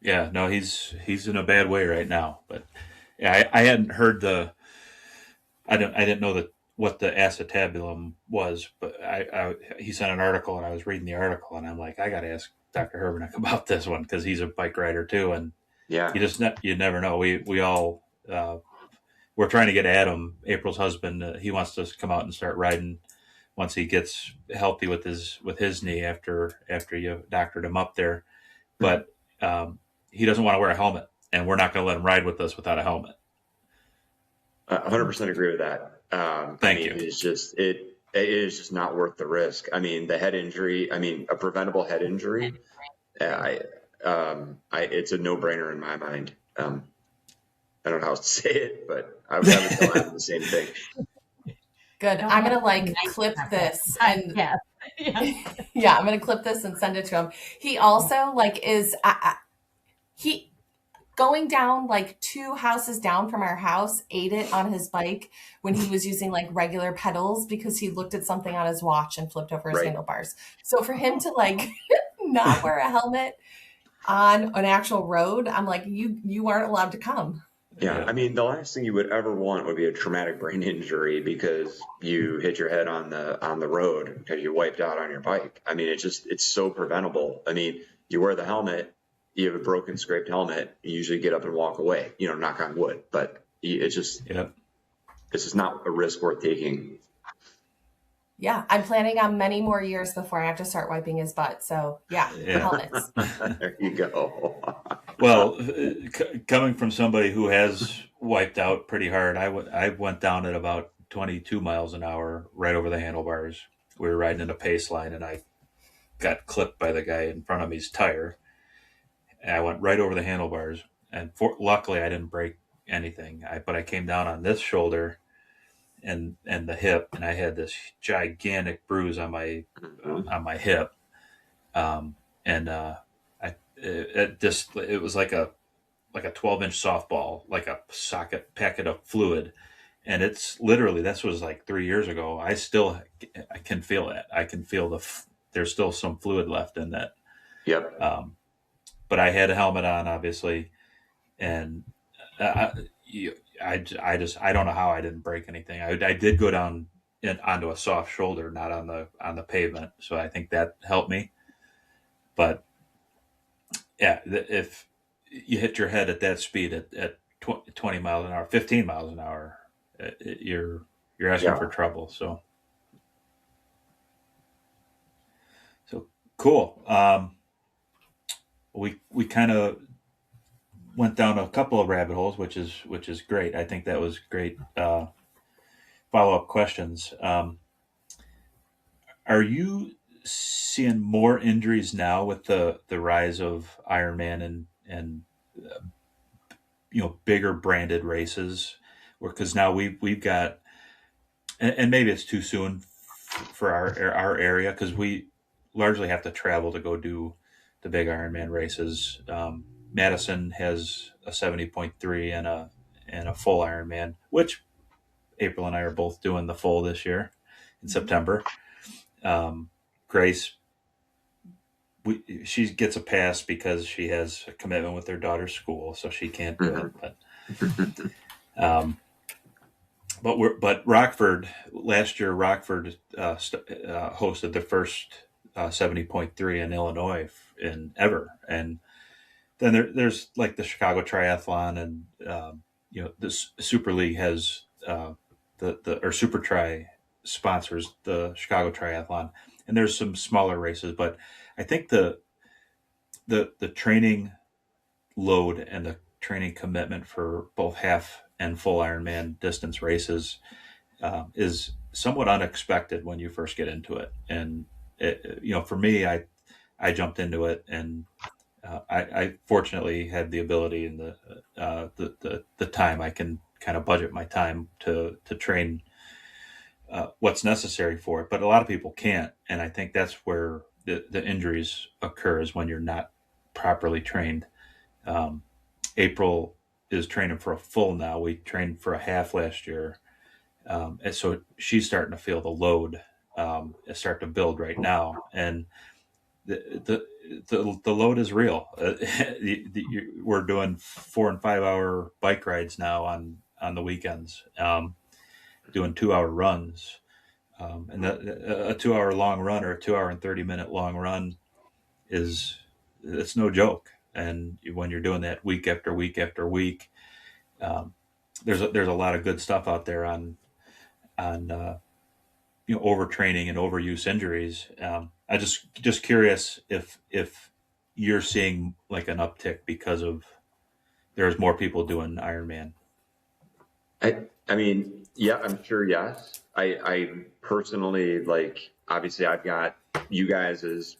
Yeah, no, he's in a bad way right now. But yeah, I hadn't heard I didn't know what the acetabulum was, but he sent an article and I was reading the article and I'm like, I got to ask Dr. Hurbanek about this one because he's a bike rider too, and you never know. We all we're trying to get Adam, April's husband. He wants to come out and start riding once he gets healthy with his knee after you doctored him up there, but he doesn't want to wear a helmet, and we're not going to let him ride with us without a helmet. 100% agree with that. Thank you. It's just it is just not worth the risk. I mean, the head injury. I mean, a preventable head injury. It's a no-brainer in my mind. I don't know how else to say it, but I would tell him the same thing. Good. I'm gonna clip this and yeah, I'm gonna clip this and send it to him. He also is he going down 2 houses down from our house, ate it on his bike when he was using regular pedals because he looked at something on his watch and flipped over his handlebars. So for him to not wear a helmet on an actual road, I'm like, you aren't allowed to come. Yeah, I mean, the last thing you would ever want would be a traumatic brain injury because you hit your head on the road because you wiped out on your bike. I mean, it's so preventable. I mean, you wear the helmet, you have a broken, scraped helmet, you usually get up and walk away, knock on wood. But it's just not a risk worth taking. Yeah, I'm planning on many more years before I have to start wiping his butt. So helmets. There you go. Well, coming from somebody who has wiped out pretty hard, I went down at about 22 miles an hour right over the handlebars. We were riding in a pace line, and I got clipped by the guy in front of me's tire. And I went right over the handlebars, and luckily I didn't break anything. But I came down on this shoulder and the hip, and I had this gigantic bruise on my hip, it was like a 12-inch softball, like a packet of fluid, and it's literally, this was 3 years ago. I can feel it. I can feel there's still some fluid left in that. Yep. But I had a helmet on, obviously, and I don't know how I didn't break anything. I did go down onto a soft shoulder, not on the pavement, so I think that helped me. But yeah, if you hit your head at that speed at 20 miles an hour, 15 miles an hour, you're asking for trouble. So cool. We kind of went down a couple of rabbit holes, which is great. I think that was great follow-up questions. Are you seeing more injuries now with the rise of Ironman and bigger branded races? Because now we've got, and maybe it's too soon for our area because we largely have to travel to go do the big Ironman races. Madison has a 70.3 and a full Ironman, which April and I are both doing the full this year in September. Grace, she gets a pass because she has a commitment with her daughter's school, so she can't do it. But Rockford last year, hosted the first 70.3 in Illinois ever, and then there's the Chicago Triathlon, and this Super League has or Super Tri sponsors the Chicago Triathlon, and there's some smaller races, but I think the training load and the training commitment for both half and full Ironman distance races is somewhat unexpected when you first get into it. And for me, I jumped into it, and I fortunately had the ability and the time. I can kind of budget my time to train what's necessary for it, but a lot of people can't, and I think that's where the injuries occur, is when you're not properly trained. April is training for a full now. We trained for a half last year, and so she's starting to feel the load start to build right now, and the load is real. We're doing 4 and 5 hour bike rides now on the weekends, doing 2 hour runs, and a 2 hour long run or a 2 hour and 30-minute long run it's no joke. And when you're doing that week after week after week, there's a lot of good stuff out there on overtraining and overuse injuries. I just curious if you're seeing like an uptick because of there's more people doing Ironman. I mean, yeah, I'm sure. Yes. I personally, like, obviously I've got you guys as,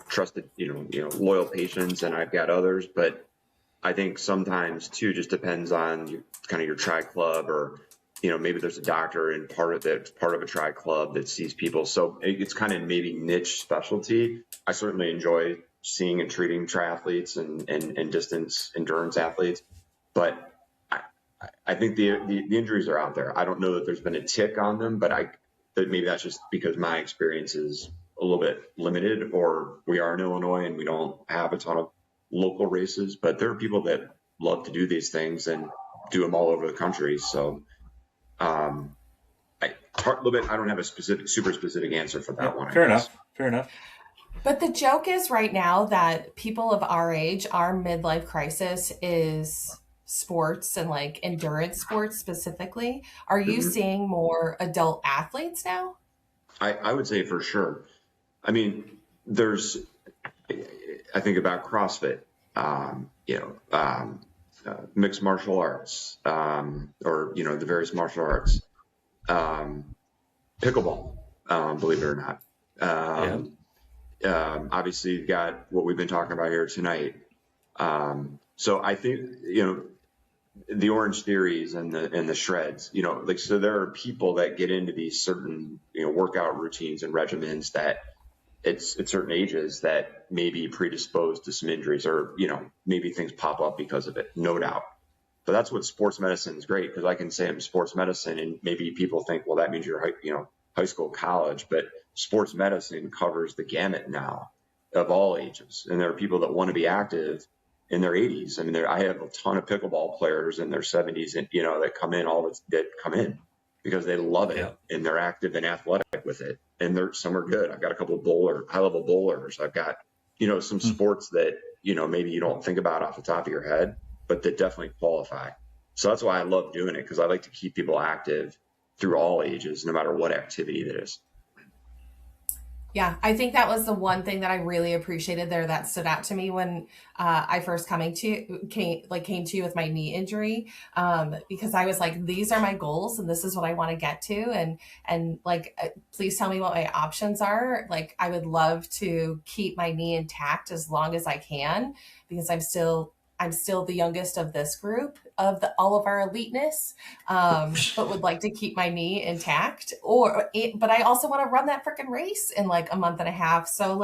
trusted, loyal patients, and I've got others, but I think sometimes too, just depends on kind of your tri club, or, maybe there's a doctor in part of a tri club that sees people. So it's kind of maybe niche specialty. I certainly enjoy seeing and treating triathletes and distance endurance athletes, but I think the injuries are out there. I don't know that there's been a tick on them, but maybe that's just because my experience is a little bit limited, or we are in Illinois and we don't have a ton of local races, but there are people that love to do these things and do them all over the country. So, a little bit, I don't have a super specific answer for that one. Fair enough. But the joke is right now that people of our age, our midlife crisis is sports and like endurance sports specifically. Are you seeing more adult athletes now? I would say for sure. I mean, I think about CrossFit, mixed martial arts, or, the various martial arts, pickleball, believe it or not. Obviously you've got what we've been talking about here tonight. So I think, the Orange Theories and the shreds, so there are people that get into these certain, workout routines and regimens that at certain ages that may be predisposed to some injuries, or, maybe things pop up because of it, no doubt. But that's what sports medicine is great, because I can say I'm sports medicine and maybe people think, well, that means you're, high school, college, but sports medicine covers the gamut now of all ages. And there are people that want to be active in their 80s. I mean, I have a ton of pickleball players in their 70s, and that come in because they love it, and they're active and athletic with it, and some are good. I've got a couple of high level bowlers. I've got some sports that maybe you don't think about off the top of your head, but that definitely qualify. So that's why I love doing it, because I like to keep people active through all ages, no matter what activity that is. Yeah, I think that was the one thing that I really appreciated there that stood out to me when I first came to you with my knee injury, because I was like, these are my goals and this is what I want to get to, and please tell me what my options are. Like, I would love to keep my knee intact as long as I can, because I'm still the youngest of this group of all of our eliteness, but would like to keep my knee intact. But I also want to run that freaking race in like a month and a half. So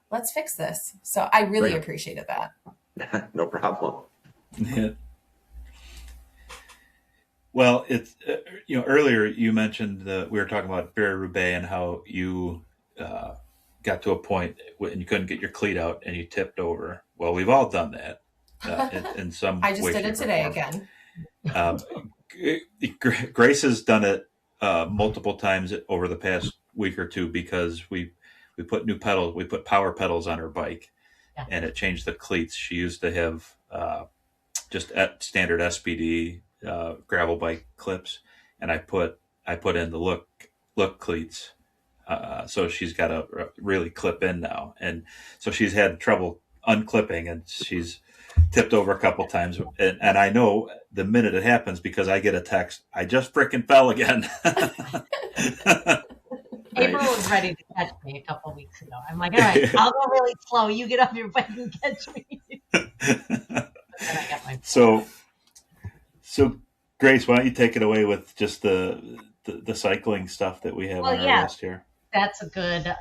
let's fix this. So I really appreciated that. No problem. Yeah. Well, it's earlier you mentioned we were talking about Roubaix and how you got to a point when you couldn't get your cleat out and you tipped over. Well, we've all done that. In some I just way, did it today again. Grace has done it multiple times over the past week or two, because we put new pedals, we put power pedals on her bike, and it changed the cleats. She used to have just standard SPD gravel bike clips, and I put in the look cleats, so she's got to really clip in now, and so she's had trouble unclipping, and she's tipped over a couple times, and I know the minute it happens, because I get a text, I just frickin' fell again. April was ready to catch me a couple weeks ago. I'm like, all right, I'll go really slow. You get off your bike and catch me. So Grace, why don't you take it away with just the cycling stuff that we have on our list here? That's a good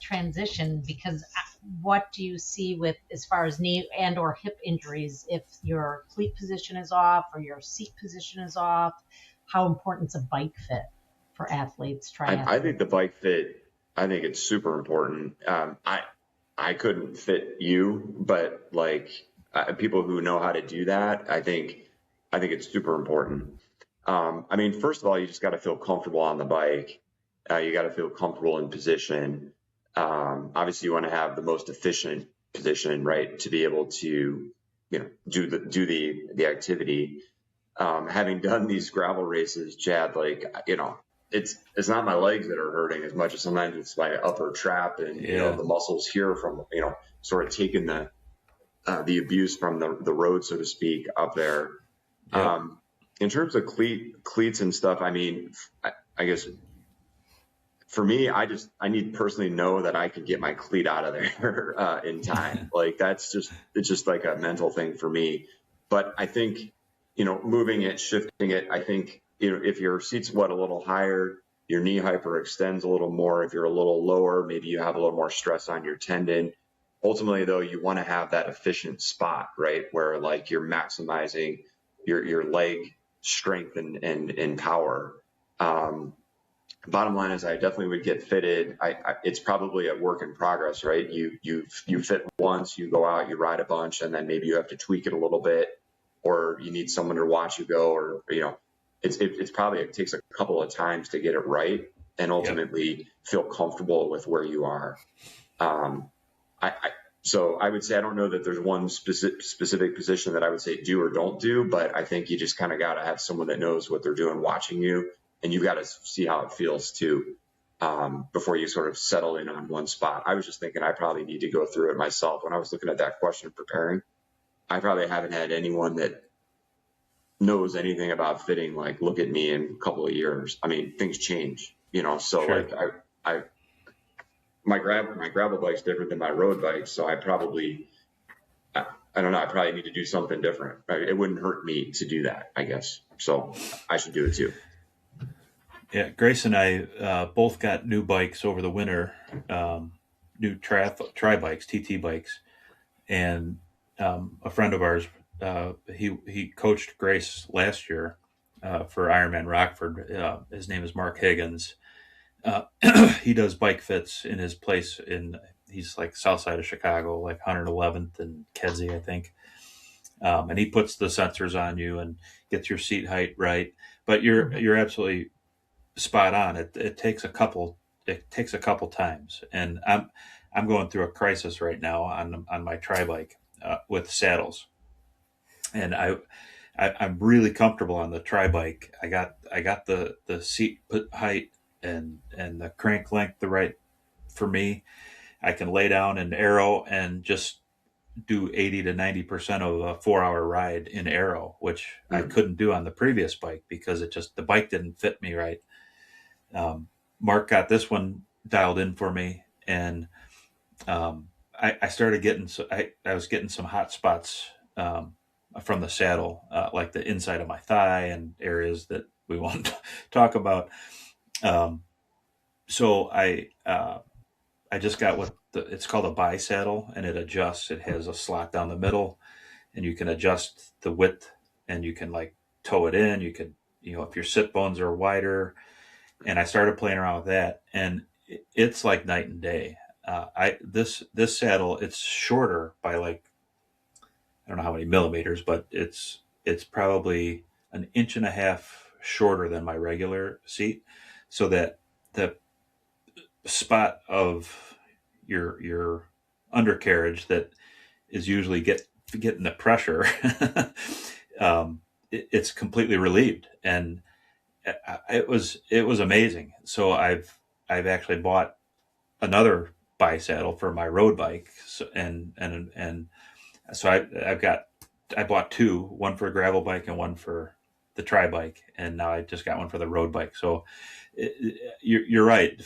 transition, because what do you see with as far as knee and or hip injuries if your cleat position is off or your seat position is off? How important is a bike fit for athletes, I think the bike fit, I think it's super important. I couldn't fit you, but like people who know how to do that, I think it's super important. I mean, first of all, you just got to feel comfortable on the bike. You got to feel comfortable in position. Obviously, you want to have the most efficient position, right, to be able to, do the activity. Having done these gravel races, Chad, like, it's not my legs that are hurting as much as sometimes it's my upper trap and, the muscles here from, sort of taking the abuse from the road, so to speak, up there. Yep. In terms of cleats and stuff, I mean, I guess for me, I need to personally know that I can get my cleat out of there in time. Like it's just like a mental thing for me. But I think, moving it, shifting it, I think, if your seat's a little higher, your knee hyperextends a little more. If you're a little lower, maybe you have a little more stress on your tendon. Ultimately, though, you want to have that efficient spot, right, where like you're maximizing your leg strength and power. Bottom line is, I definitely would get fitted. It's probably a work in progress, right? You fit once, you go out, you ride a bunch, and then maybe you have to tweak it a little bit, or you need someone to watch you go, or it's probably, it takes a couple of times to get it right and ultimately feel comfortable with where you are. So I would say, I don't know that there's one specific position that I would say do or don't do, but I think you just kind of got to have someone that knows what they're doing watching you, and you've got to see how it feels too, before you sort of settle in on one spot. I was just thinking I probably need to go through it myself. When I was looking at that question preparing, I probably haven't had anyone that knows anything about fitting, like, look at me in a couple of years. I mean, things change, so sure. Like my gravel bike's different than my road bike. So I don't know. I probably need to do something different. Right? It wouldn't hurt me to do that, I guess. So I should do it too. Yeah. Grace and I both got new bikes over the winter, new tri bikes, TT bikes. And a friend of ours, he coached Grace last year for Ironman Rockford. His name is Mark Higgins. He does bike fits in his place he's like south side of Chicago, like 111th and Kedzie, I think. And he puts the sensors on you and gets your seat height right. But you're absolutely spot on. It takes a couple times, and I'm going through a crisis right now on my tri bike with saddles, and I'm really comfortable on the tri bike. I got the seat height and the crank length the right for me. I can lay down and aero and just do 80 to 90% of a 4-hour ride in aero, which I couldn't do on the previous bike because the bike didn't fit me right. Mark got this one dialed in for me, and I started getting, I was getting some hot spots from the saddle, like the inside of my thigh and areas that we won't talk about. So I just got it's called a bi saddle, and it adjusts. It has a slot down the middle, and you can adjust the width, and you can like toe it in. You could, if your sit bones are wider. And I started playing around with that, and it's like night and day. This saddle, it's shorter by like, I don't know how many millimeters, but it's probably 1.5 inches shorter than my regular seat, so that the spot of your undercarriage that is usually getting the pressure, it's completely relieved, and it was amazing. So I've actually bought another bi saddle for my road bike, and so I bought two, one for a gravel bike and one for the tri bike, and now I just got one for the road bike. So you're right.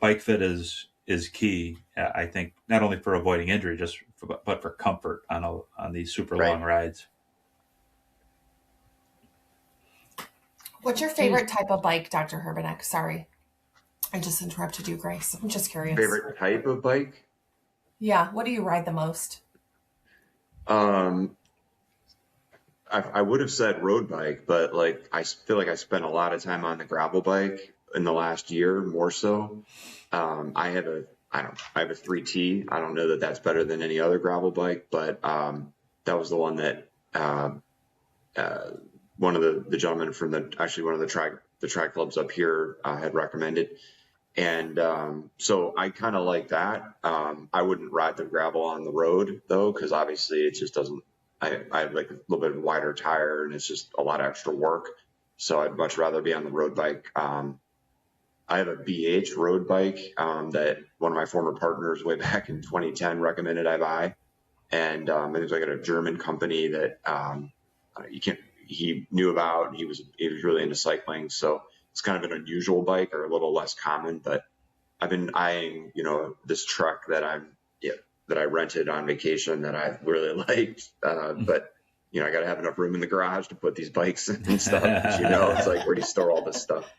Bike fit is key. I think not only for avoiding injury, but for comfort on these super long rides. What's your favorite type of bike, Dr. Hurbanek? Sorry, I just interrupted you, Grace. I'm just curious. Favorite type of bike? Yeah. What do you ride the most? I would have said road bike, but like I feel like I spent a lot of time on the gravel bike. in the last year more so. I have a 3T. I don't know that that's better than any other gravel bike, but that was the one that one of the gentlemen from one of the track clubs up here had recommended. And so I kind of like that. I wouldn't ride the gravel on the road though, because obviously it just doesn't. I have like a little bit wider tire, and it's just a lot of extra work. So I'd much rather be on the road bike. I have a BH road bike that one of my former partners way back in 2010 recommended I buy, and it was like a German company that he knew about. He was really into cycling, so it's kind of an unusual bike or a little less common. But I've been eyeing, this truck that I rented on vacation that I really liked. But I got to have enough room in the garage to put these bikes and stuff. It's like, where do you store all this stuff?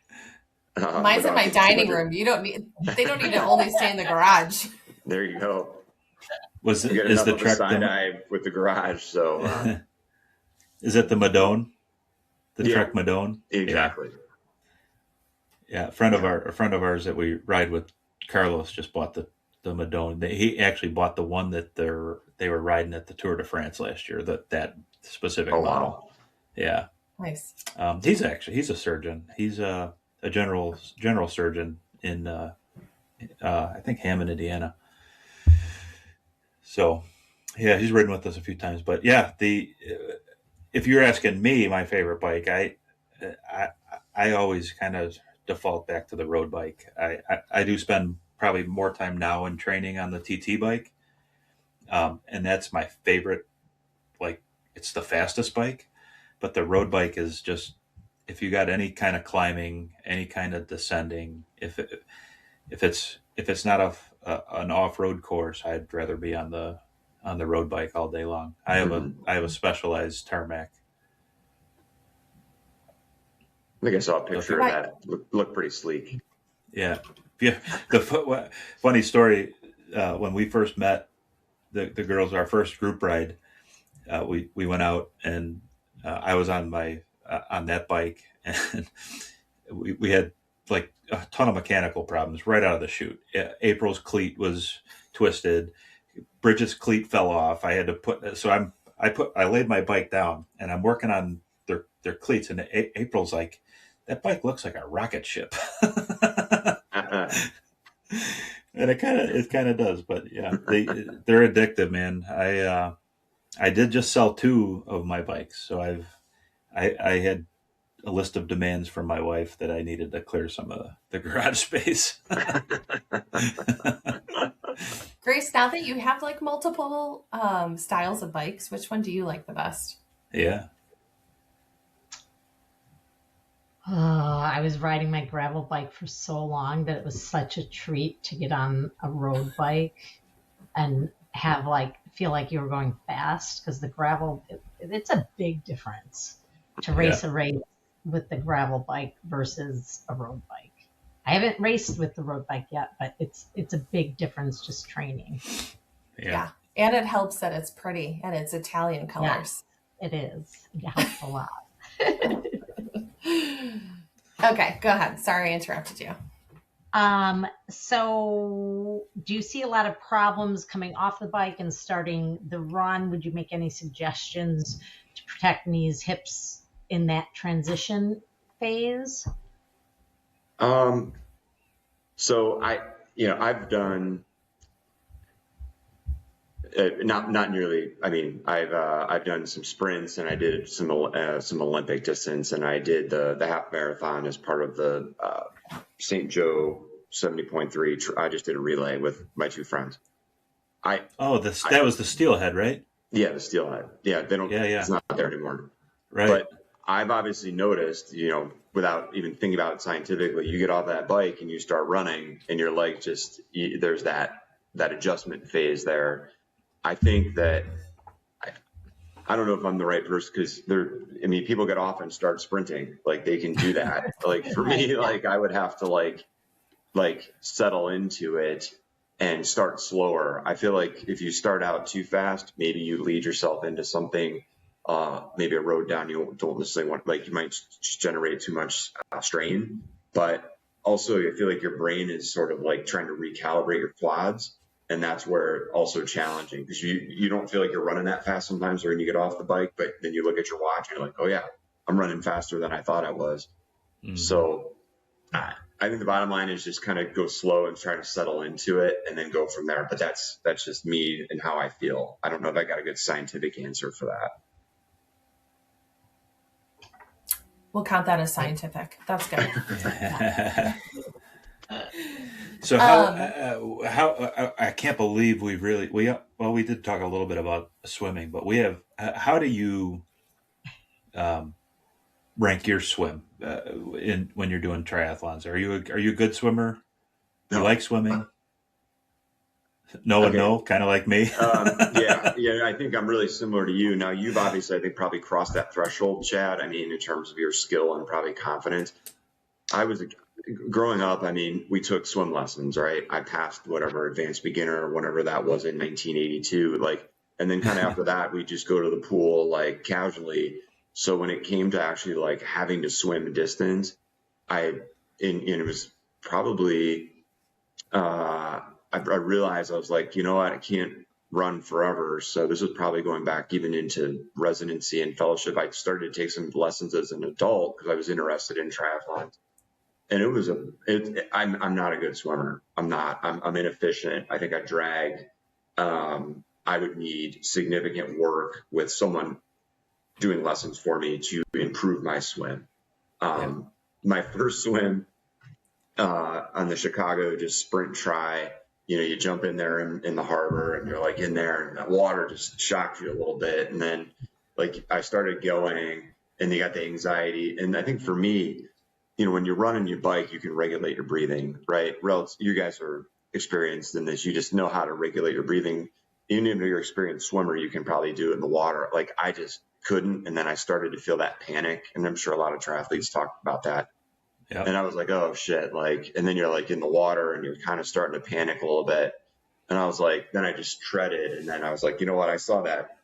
Mine's in my dining room. They don't need to only stay in the garage. There you go. Is the truck side-eye with the garage? So is it the Madone? The truck Madone? Exactly. Yeah, a friend of ours that we ride with, Carlos, just bought the Madone. He actually bought the one that they were riding at the Tour de France last year. That specific model. Wow. Yeah. Nice. He's a surgeon. He's a general surgeon in I think Hammond, Indiana. So yeah, he's ridden with us a few times. But yeah, if you're asking me my favorite bike, I always kind of default back to the road bike. I do spend probably more time now in training on the TT bike, and that's my favorite. Like, it's the fastest bike, but the road bike is just, if you got any kind of climbing, any kind of descending, if it's not an off-road course, I'd rather be on the road bike all day long. I have a specialized tarmac. I think I saw a picture of that. Looked pretty sleek. Yeah. The funny story, when we first met the girls, our first group ride, we went out, and I was on on that bike, and we had like a ton of mechanical problems right out of the chute. April's cleat was twisted. Bridget's cleat fell off. I had to I laid my bike down, and I'm working on their cleats, and April's like, that bike looks like a rocket ship. And it kind of does, but yeah, they're addictive, man. I did just sell 2 of my bikes, so I had a list of demands from my wife that I needed to clear some of the garage space. Grace, now that you have like multiple styles of bikes, which one do you like the best? Yeah. I was riding my gravel bike for so long that it was such a treat to get on a road bike and have feel like you were going fast, because the gravel, it's a big difference to race a race with the gravel bike versus a road bike. I haven't raced with the road bike yet, but it's a big difference just training. Yeah. And it helps that it's pretty and it's Italian colors. Yes, it is. It helps a lot. Okay, go ahead. Sorry I interrupted you. So do you see a lot of problems coming off the bike and starting the run? Would you make any suggestions to protect knees, hips in that transition phase? So I've done not nearly. I mean, I've done some sprints, and I did some Olympic distance, and I did the half marathon as part of the St. Joe 70.3. I just did a relay with my 2 friends. That was the Steelhead, right? Yeah, the Steelhead. Yeah, they don't. Yeah. It's not there anymore. Right. But I've obviously noticed, without even thinking about it scientifically, you get off that bike and you start running, and your leg there's that adjustment phase there. I think that I don't know if I'm the right person, because people get off and start sprinting. Like, they can do that. Like, for me, I would have to settle into it and start slower. I feel like if you start out too fast, maybe you lead yourself into something, maybe a road down you don't necessarily want, you might generate too much strain. But also, I feel like your brain is sort of like trying to recalibrate your quads. And that's where also challenging, because you don't feel like you're running that fast sometimes when you get off the bike, but then you look at your watch and you're like, oh yeah, I'm running faster than I thought I was. Mm-hmm. So I think the bottom line is just kind of go slow and try to settle into it and then go from there. But that's just me and how I feel. I don't know if I got a good scientific answer for that. We'll count that as scientific. That's good. So how I can't believe we did talk a little bit about swimming, but how do you rank your swim when you're doing triathlons? Are you a good swimmer? Do you like swimming? No and no, kind of like me. Yeah. I think I'm really similar to you. Now, you've obviously, I think, probably crossed that threshold, Chad. I mean, in terms of your skill and probably confidence. Growing up, I mean, we took swim lessons, right? I passed whatever advanced beginner or whatever that was in 1982. And then kind of after that, we just go to the pool like casually. So when it came to actually like having to swim a distance, it was probably, I realized I was like, you know what, I can't run forever. So this was probably going back even into residency and fellowship. I started to take some lessons as an adult because I was interested in triathlons. And I'm not a good swimmer. I'm inefficient. I think I drag. I would need significant work with someone doing lessons for me to improve my swim. My first swim on the Chicago just sprint try, you jump in there in the harbor and you're like in there and the water just shocks you a little bit. And then like I started going and you got the anxiety. And I think for me, when you're running your bike, you can regulate your breathing, right? You guys are experienced in this. You just know how to regulate your breathing. Even if you're an experienced swimmer, you can probably do it in the water. Like I just couldn't. And then I started to feel that panic. And I'm sure a lot of triathletes talk about that. Yep. And I was like, oh shit. And then you're like in the water and you're kind of starting to panic a little bit. And I was like, then I just treaded. And then I was like, you know what? I saw that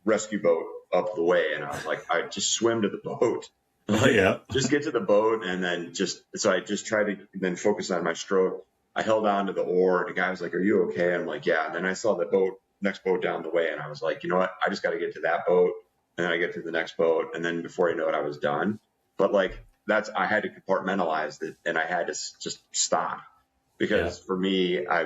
rescue boat up the way. And I was like, I just swim to the boat. Just get to the boat. And then so I just tried to then focus on my stroke. I held on to the oar. The guy was like, are you okay? I'm like, yeah. And then I saw the next boat down the way. And I was like, you know what? I just got to get to that boat. And then I get to the next boat. And then before you know it, I was done. But I had to compartmentalize it and I had to just stop because for me, I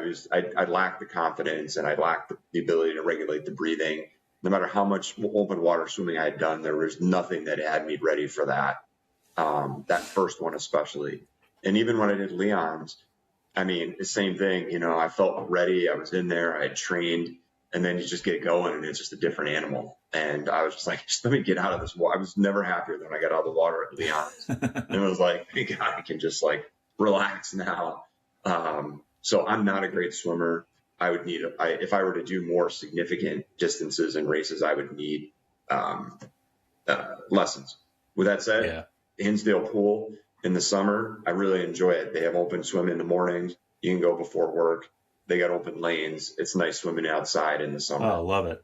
lacked the confidence and I lacked the ability to regulate the breathing. No matter how much open water swimming I had done, there was nothing that had me ready for that. That first one, especially. And even when I did Leon's, I mean, the same thing, I felt ready. I was in there, I had trained, and then you just get going and it's just a different animal. And I was just like, just let me get out of this water. I was never happier than when I got out of the water at Leon's. And it was like, thank God I can just relax now. So I'm not a great swimmer. I would need, if I were to do more significant distances and races, I would need lessons. With that said, Hinsdale Pool in the summer, I really enjoy it. They have open swim in the mornings. You can go before work. They got open lanes. It's nice swimming outside in the summer. Oh, love it.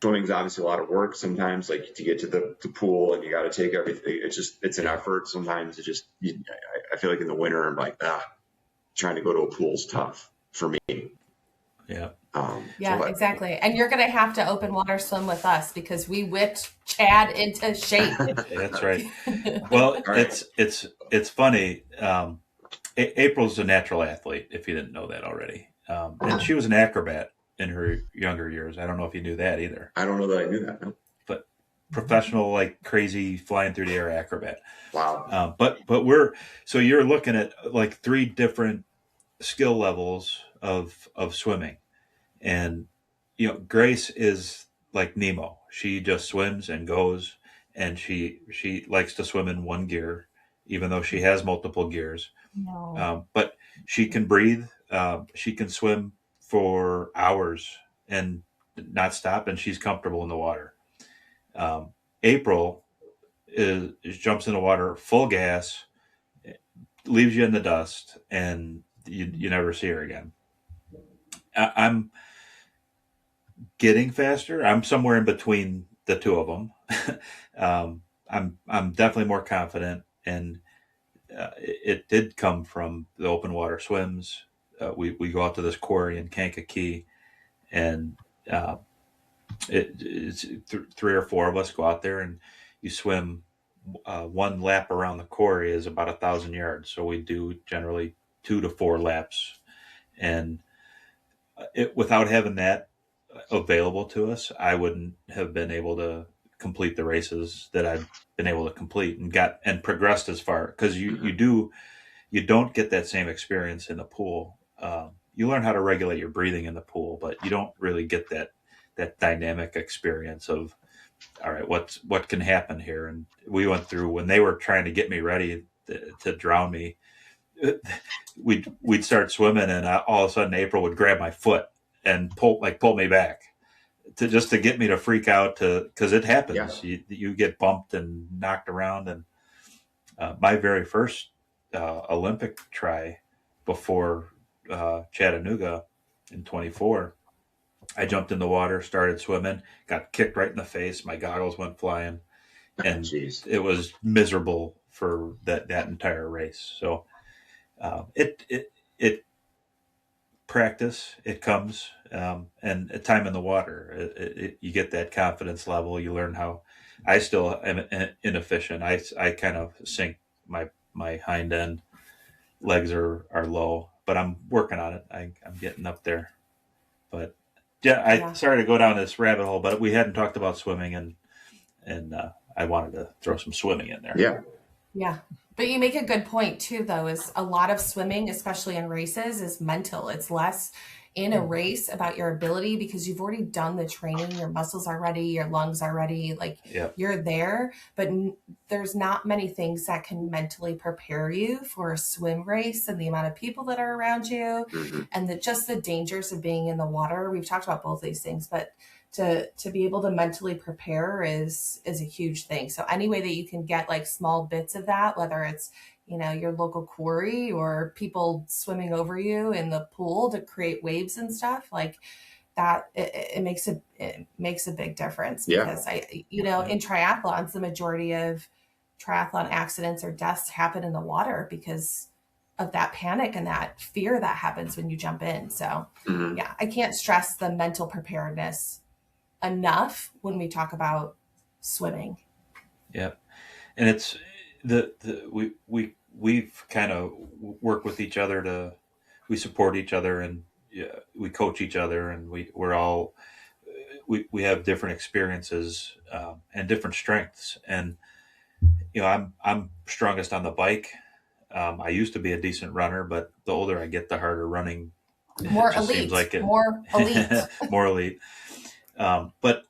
Swimming's obviously a lot of work sometimes, to get to the pool and you got to take everything. It's an effort. Sometimes I feel like in the winter, I'm like, trying to go to a pool's tough for me. Yeah. Exactly. And you're going to have to open water swim with us because we whipped Chad into shape. That's right. Well, it's funny. April's a natural athlete, if you didn't know that already. And she was an acrobat in her younger years. I don't know if you knew that either. I don't know that I knew that. No. But professional, crazy flying through the air acrobat. Wow. But so you're looking at 3 different skill levels of swimming. And, Grace is like Nemo. She just swims and goes, and she likes to swim in one gear, even though she has multiple gears. No. But she can breathe. She can swim for hours and not stop, and she's comfortable in the water. April jumps in the water full gas, leaves you in the dust, and you never see her again. I'm getting faster. I'm somewhere in between the two of them. I'm definitely more confident, and it did come from the open water swims. We go out to this quarry in Kankakee, and uh, it's three or four of us go out there, and you swim. One lap around the quarry is about 1,000 yards, so we do generally 2 to 4 laps, and without having that available to us, I wouldn't have been able to complete the races that I've been able to complete and progressed as far, because you don't get that same experience in the pool. You learn how to regulate your breathing in the pool, but you don't really get that dynamic experience of, all right, what can happen here. And we went through, when they were trying to get me ready to drown me, we'd start swimming, and all of a sudden April would grab my foot and pull me back to get me to freak out, because it happens. Yeah. You get bumped and knocked around. And my very first Olympic try before Chattanooga in 24, I jumped in the water, started swimming, got kicked right in the face. My goggles went flying, and it was miserable for that entire race. So it practice, it comes, and time in the water, you get that confidence level. You learn how. I still am inefficient. I kind of sink my hind end. Legs are low, but I'm working on it. I'm getting up there. But yeah, sorry to go down this rabbit hole, but we hadn't talked about swimming, and I wanted to throw some swimming in there. Yeah. But you make a good point too, though, is a lot of swimming, especially in races, is mental. It's less in a race about your ability, because you've already done the training. Your muscles are ready. Your lungs are ready. Like, you're there, but there's not many things that can mentally prepare you for a swim race, and the amount of people that are around you, and just the dangers of being in the water. We've talked about both these things, but to be able to mentally prepare is a huge thing. So any way that you can get like small bits of that, whether it's, your local quarry or people swimming over you in the pool to create waves and stuff like that, it makes a big difference. Because in triathlons, the majority of triathlon accidents or deaths happen in the water because of that panic and that fear that happens when you jump in. So I can't stress the mental preparedness enough when we talk about swimming. Yeah. And it's we've kind of worked with each other we support each other, and we coach each other, and we're all, we have different experiences, and different strengths. And, I'm strongest on the bike. I used to be a decent runner, but the older I get, the harder running. More elite. Seems like it. More elite. More elite. But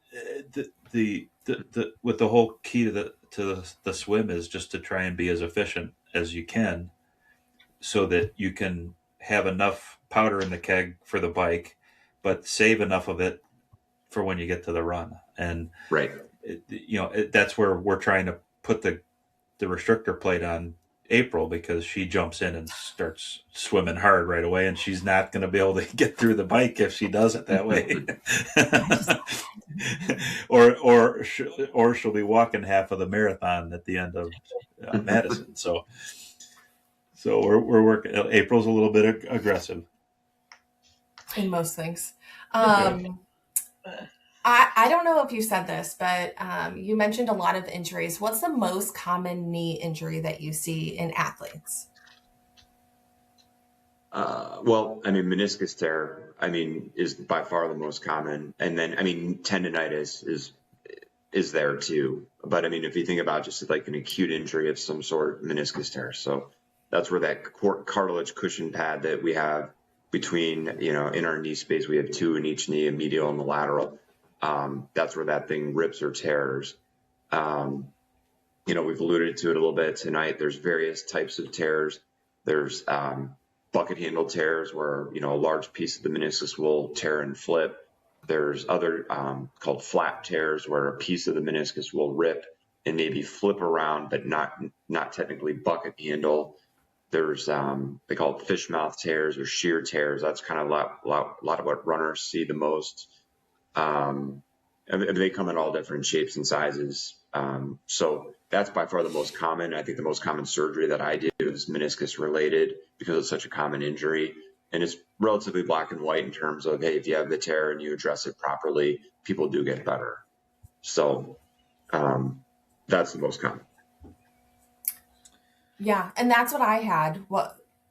the with the whole key to the swim is just to try and be as efficient as you can, so that you can have enough powder in the keg for the bike, but save enough of it for when you get to the run. And that's where we're trying to put the restrictor plate on April, because she jumps in and starts swimming hard right away, and she's not going to be able to get through the bike if she does it that way. or she'll be walking half of the marathon at the end of Madison. So we're working. April's a little bit aggressive in most things. I don't know if you said this, but you mentioned a lot of injuries. What's the most common knee injury that you see in athletes? Well, meniscus tear, is by far the most common. And then, tendonitis is there too. But if you think about just like an acute injury of some sort, meniscus tear. So that's where that cartilage cushion pad that we have between, in our knee space, we have two in each knee, a medial and the lateral. That's where that thing rips or tears. We've alluded to it a little bit tonight. There's various types of tears. There's bucket handle tears where, a large piece of the meniscus will tear and flip. There's other called flap tears where a piece of the meniscus will rip and maybe flip around, but not technically bucket handle. There's they call it fish mouth tears or shear tears. That's kind of a lot of what runners see the most. They come in all different shapes and sizes. So that's by far the most common. I think the most common surgery that I do is meniscus related because it's such a common injury. And it's relatively black and white in terms of, hey, if you have the tear and you address it properly, people do get better. So that's the most common. Yeah, and that's what I had.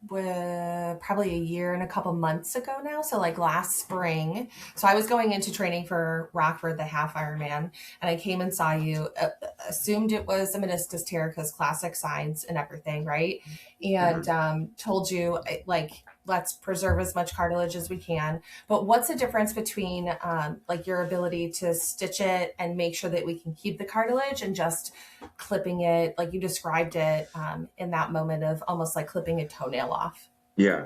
Probably a year and a couple months ago now. So like last spring. So I was going into training for Rockford, the half Ironman, and I came and saw you. Assumed it was a meniscus tear because classic signs and everything, right? And told you like let's preserve as much cartilage as we can. But what's the difference between like your ability to stitch it and make sure that we can keep the cartilage and just clipping it, like you described it in that moment of almost like clipping a toenail off? Yeah.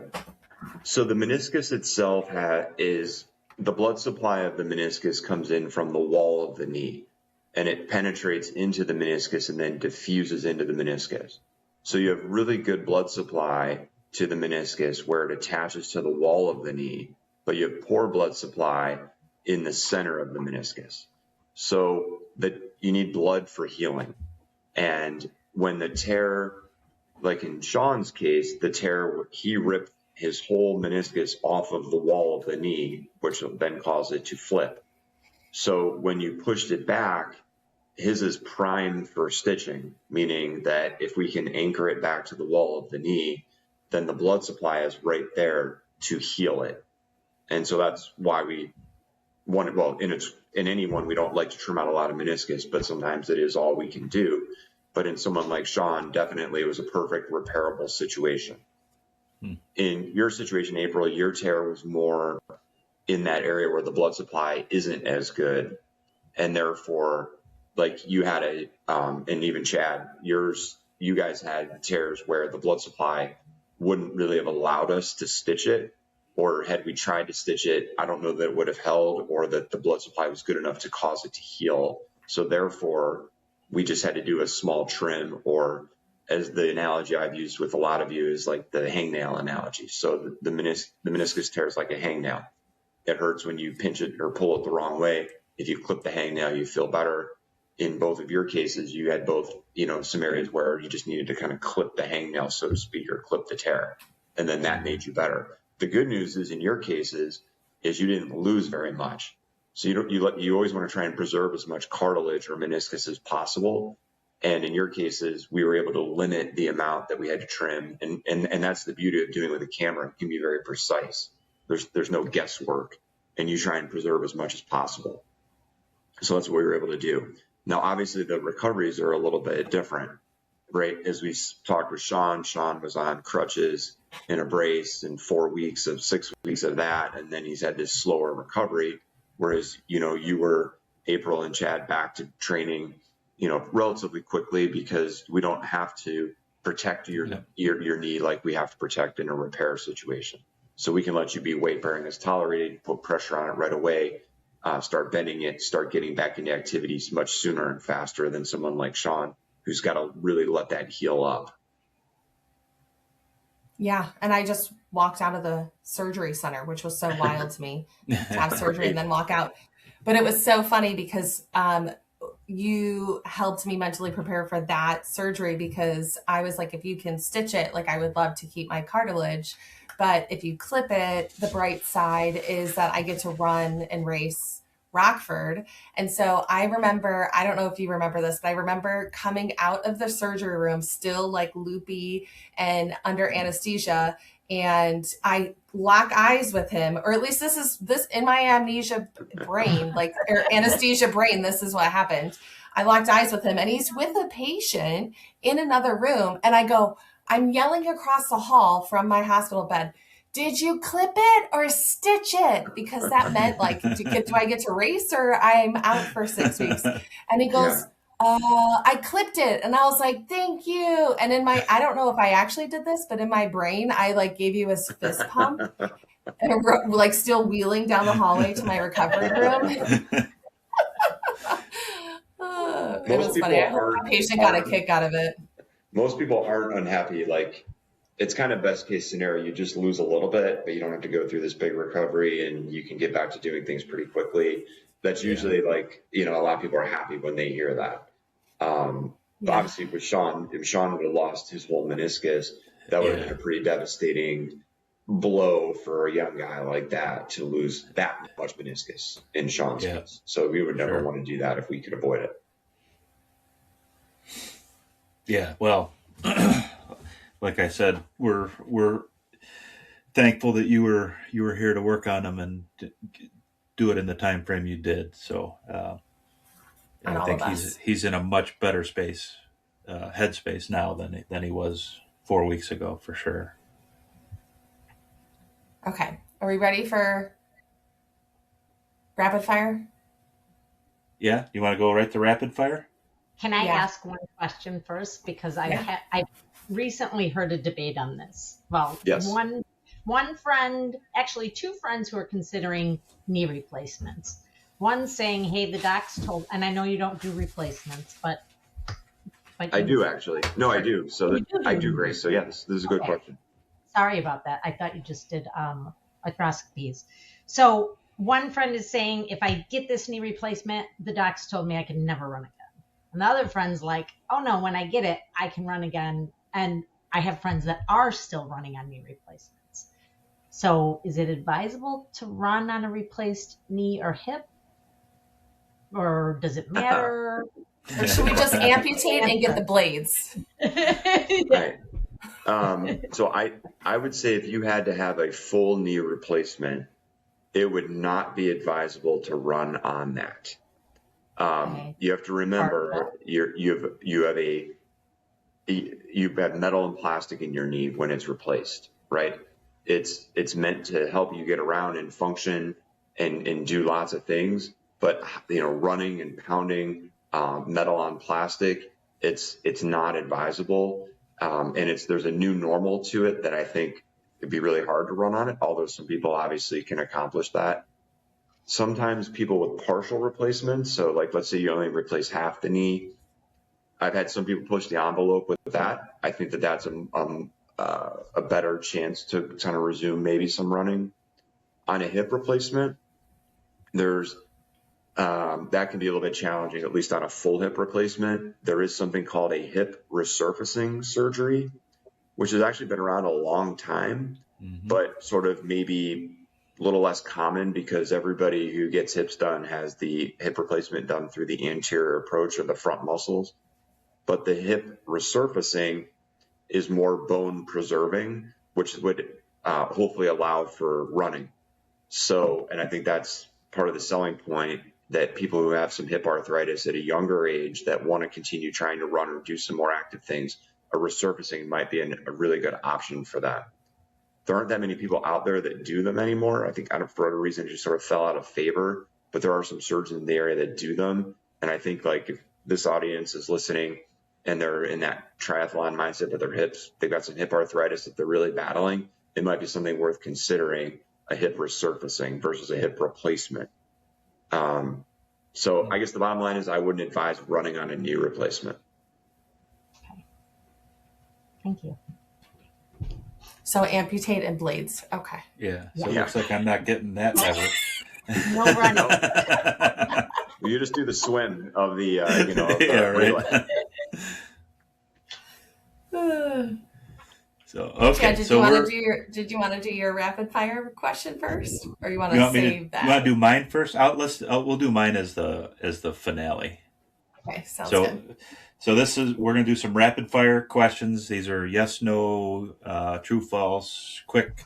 So the meniscus itself is the blood supply of the meniscus comes in from the wall of the knee, and it penetrates into the meniscus and then diffuses into the meniscus. So you have really good blood supply to the meniscus where it attaches to the wall of the knee, but you have poor blood supply in the center of the meniscus. So that you need blood for healing. And when the tear, like in Sean's case, the tear, he ripped his whole meniscus off of the wall of the knee, which will then cause it to flip. So when you pushed it back, his is primed for stitching, meaning that if we can anchor it back to the wall of the knee, then the blood supply is right there to heal it. And so that's why we want it. Well, in anyone, we don't like to trim out a lot of meniscus, but sometimes it is all we can do. But in someone like Sean, definitely it was a perfect repairable situation. In your situation, April, your tear was more in that area where the blood supply isn't as good. And therefore, like you had and even Chad, you guys had tears where the blood supply wouldn't really have allowed us to stitch it. Or had we tried to stitch it, I don't know that it would have held or that the blood supply was good enough to cause it to heal. So therefore, we just had to do a small trim, or as the analogy I've used with a lot of you is like the hangnail analogy. So the meniscus tear is like a hangnail. It hurts when you pinch it or pull it the wrong way. If you clip the hangnail, you feel better. In both of your cases, you had both, some areas where you just needed to kind of clip the hangnail, so to speak, or clip the tear. And then that made you better. The good news is in your cases is you didn't lose very much. So you always want to try and preserve as much cartilage or meniscus as possible. And in your cases, we were able to limit the amount that we had to trim. And that's the beauty of doing it with a camera. It can be very precise. There's no guesswork, and you try and preserve as much as possible. So that's what we were able to do. Now, obviously, the recoveries are a little bit different, right? As we talked with Sean was on crutches in a brace and 4 weeks of 6 weeks of that. And then he's had this slower recovery. Whereas, you were, April and Chad, back to training, relatively quickly because we don't have to protect your knee like we have to protect in a repair situation. So we can let you be weight bearing as tolerated, put pressure on it right away, start bending it, start getting back into activities much sooner and faster than someone like Sean, who's got to really let that heal up. Yeah. And I just walked out of the surgery center, which was so wild to me to have surgery and then walk out. But it was so funny because you helped me mentally prepare for that surgery, because I was like, if you can stitch it, like I would love to keep my cartilage. But if you clip it, the bright side is that I get to run and race Rockford. And so I remember, I don't know if you remember this, but I remember coming out of the surgery room still like loopy and under anesthesia. And I lock eyes with him, or at least this in my amnesia brain, like or anesthesia brain, this is what happened. I locked eyes with him and he's with a patient in another room. And I'm yelling across the hall from my hospital bed, did you clip it or stitch it? Because that meant like, do I get to race or I'm out for 6 weeks? And he goes, I clipped it. And I was like, thank you. And I don't know if I actually did this, but in my brain, I like gave you a fist pump and like still wheeling down the hallway to my recovery room. It was funny. I hope my patient got a kick out of it. Most people aren't unhappy. Like, it's kind of best case scenario. You just lose a little bit, but you don't have to go through this big recovery and you can get back to doing things pretty quickly. That's usually like, a lot of people are happy when they hear that. But obviously with Sean, if Sean would have lost his whole meniscus, that would have been a pretty devastating blow for a young guy like that to lose that much meniscus in Sean's case. So we would never want to do that if we could avoid it. Yeah, well, like I said, we're thankful that you were here to work on them and do it in the time frame you did. So I think he's in a much better headspace now than he was 4 weeks ago, for sure. Okay, are we ready for rapid fire? Yeah, you want to go right to rapid fire? Can I ask one question first? Because I recently heard a debate on this. Well, one friend, actually two friends who are considering knee replacements. One saying, hey, the docs told, and I know you don't do replacements, but I do actually. No, I do. So I do, Grace. So yes, this is a good question. Sorry about that. I thought you just did arthroscopies. So one friend is saying, if I get this knee replacement, the docs told me I can never run again. And the other friend's like, oh no, when I get it, I can run again. And I have friends that are still running on knee replacements. So is it advisable to run on a replaced knee or hip? Or does it matter? Or should we just amputate and get the blades? Right. So I would say if you had to have a full knee replacement, it would not be advisable to run on that. You have to remember you have metal and plastic in your knee when it's replaced, right? It's meant to help you get around and function and do lots of things, but running and pounding metal on plastic, it's not advisable. And there's a new normal to it that I think it'd be really hard to run on it, although some people obviously can accomplish that. Sometimes people with partial replacements, so like let's say you only replace half the knee, I've had some people push the envelope with that. I think that's a better chance to kind of resume maybe some running. On a hip replacement, there's that can be a little bit challenging, at least on a full hip replacement. There is something called a hip resurfacing surgery, which has actually been around a long time, but sort of maybe a little less common because everybody who gets hips done has the hip replacement done through the anterior approach or the front muscles. But the hip resurfacing is more bone preserving, which would hopefully allow for running. So, and I think that's part of the selling point, that people who have some hip arthritis at a younger age that want to continue trying to run or do some more active things, a resurfacing might be a really good option for that. There aren't that many people out there that do them anymore. I think for whatever reason, it just sort of fell out of favor, but there are some surgeons in the area that do them. And I think like if this audience is listening and they're in that triathlon mindset, but they've got some hip arthritis that they're really battling, it might be something worth considering, a hip resurfacing versus a hip replacement. So I guess the bottom line is I wouldn't advise running on a knee replacement. Okay. Thank you. So amputate and blades. Okay. Yeah. So it looks like I'm not getting that ever. No running. Well, you just do the swim of the, right. So okay. Did you want to do your rapid fire question first, or you want to save that? You want to do mine first? We'll do mine as the finale. Okay, sounds good. So we're going to do some rapid fire questions. These are yes, no, true, false, quick,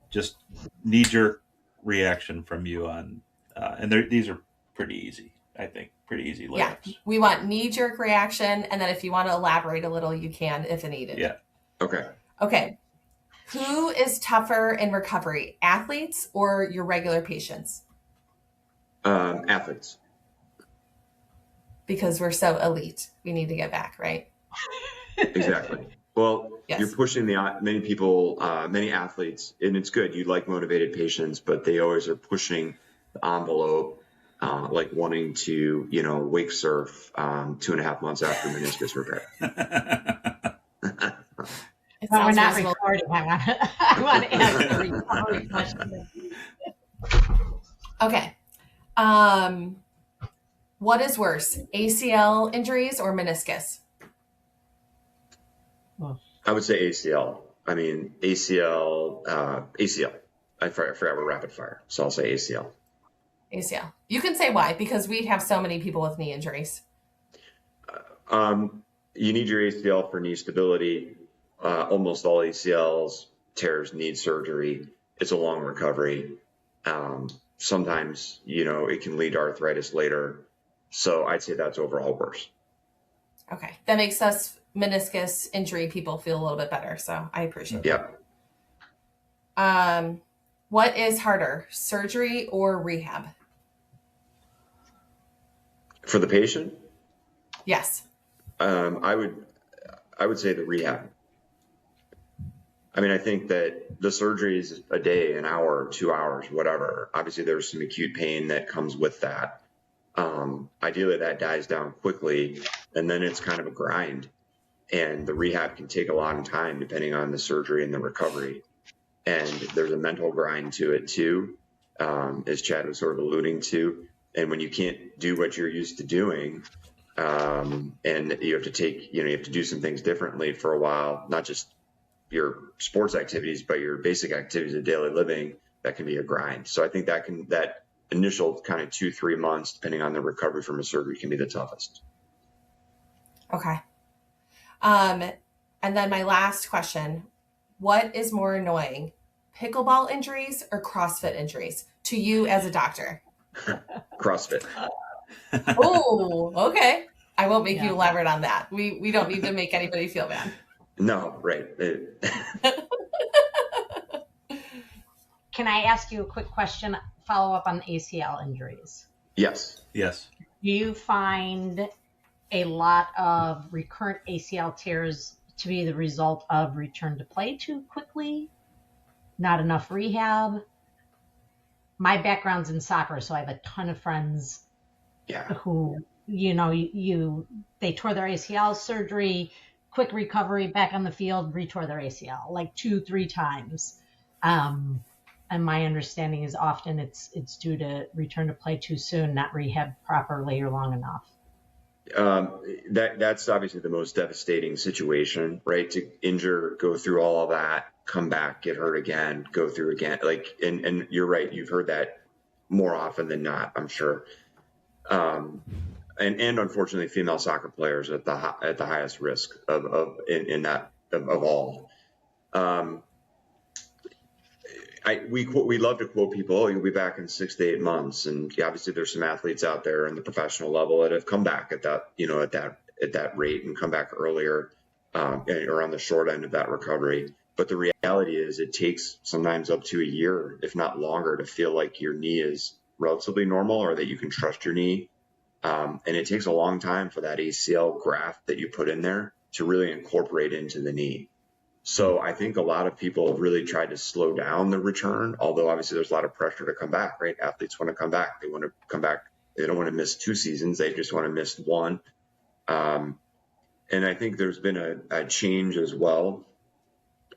just knee-jerk reaction from you on, and these are pretty easy, I think, pretty easy layups. Yeah, we want knee-jerk reaction, and then if you want to elaborate a little, you can if needed. Yeah. Okay. Who is tougher in recovery, athletes or your regular patients? Athletes. Because we're so elite, we need to get back, right? Exactly. Well, yes. You're pushing many athletes, and it's good. You like motivated patients, but they always are pushing the envelope, like wanting to, wake surf 2.5 months after meniscus repair. Well, we're not recording. I want to answer the recording question. Okay. What is worse, ACL injuries or meniscus? I would say ACL. I mean, ACL. I forgot we're rapid fire, so I'll say ACL. ACL. You can say why, because we have so many people with knee injuries. You need your ACL for knee stability. Almost all ACLs tears need surgery. It's a long recovery. Sometimes, it can lead to arthritis later. So I'd say that's overall worse. Okay. That makes us meniscus injury people feel a little bit better. So I appreciate that. Yeah. What is harder, surgery or rehab? For the patient? Yes. I would say the rehab. I mean, I think that the surgery is a day, an hour, 2 hours, whatever. Obviously, there's some acute pain that comes with that. Ideally, that dies down quickly, and then it's kind of a grind. And the rehab can take a long time depending on the surgery and the recovery. And there's a mental grind to it too, as Chad was sort of alluding to. And when you can't do what you're used to doing, and you have to do some things differently for a while, not just your sports activities, but your basic activities of daily living, that can be a grind. So I think that initial kind of 2-3 months, depending on the recovery from a surgery, can be the toughest. Okay. And then my last question, what is more annoying, pickleball injuries or CrossFit injuries to you as a doctor? CrossFit. Oh, okay. I won't make you elaborate on that. We don't need to make anybody feel bad. No, right. Can I ask you a quick question, follow up on ACL injuries? Yes. Yes. Do you find a lot of recurrent ACL tears to be the result of return to play too quickly? Not enough rehab? My background's in soccer, so I have a ton of friends who, they tore their ACL, surgery, quick recovery, back on the field, retore their ACL like 2-3 times. And my understanding is often it's due to return to play too soon, not rehab properly or long enough. That's obviously the most devastating situation, right? To injure, go through all of that, come back, get hurt again, go through again. And you're right. You've heard that more often than not, I'm sure. And unfortunately, female soccer players at the highest risk of all. We love to quote people, "Oh, you'll be back in 6 to 8 months," and obviously there's some athletes out there in the professional level that have come back at that rate and come back earlier, or on the short end of that recovery. But the reality is, it takes sometimes up to a year, if not longer, to feel like your knee is relatively normal or that you can trust your knee. And it takes a long time for that ACL graft that you put in there to really incorporate into the knee. So I think a lot of people have really tried to slow down the return, although obviously there's a lot of pressure to come back, right? Athletes want to come back. They want to come back. They don't want to miss 2 seasons. They just want to miss 1. And I think there's been a change as well,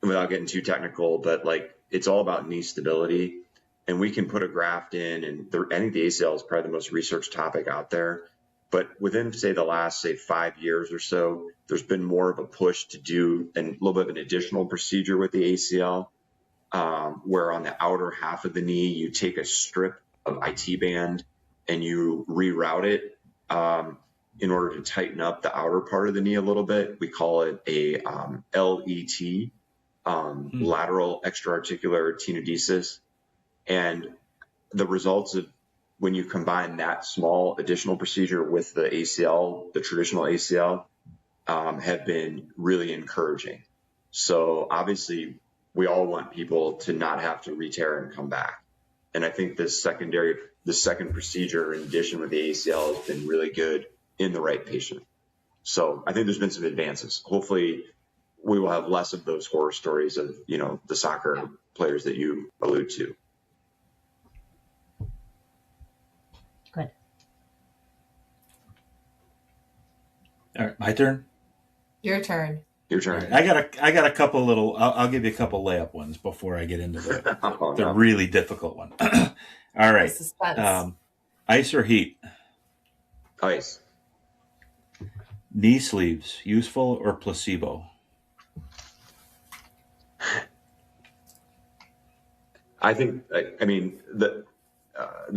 without getting too technical, but it's all about knee stability. And we can put a graft in, and I think the ACL is probably the most researched topic out there. But within, say, the last, 5 years or so, there's been more of a push to do a little bit of an additional procedure with the ACL, where on the outer half of the knee, you take a strip of IT band and you reroute it in order to tighten up the outer part of the knee a little bit. We call it a LET, lateral extraarticular tenodesis. And the results of when you combine that small additional procedure with the ACL, the traditional ACL, have been really encouraging. So obviously we all want people to not have to re-tear and come back. And I think the second procedure in addition with the ACL has been really good in the right patient. So I think there's been some advances. Hopefully we will have less of those horror stories of, the soccer players that you allude to. Good. All right, my turn. Your turn. Your turn. Right. I got a couple little. I'll give you a couple layup ones before I get into the really difficult one. All right. Suspense. Ice or heat? Ice. Knee sleeves, useful or placebo? I think, I mean, the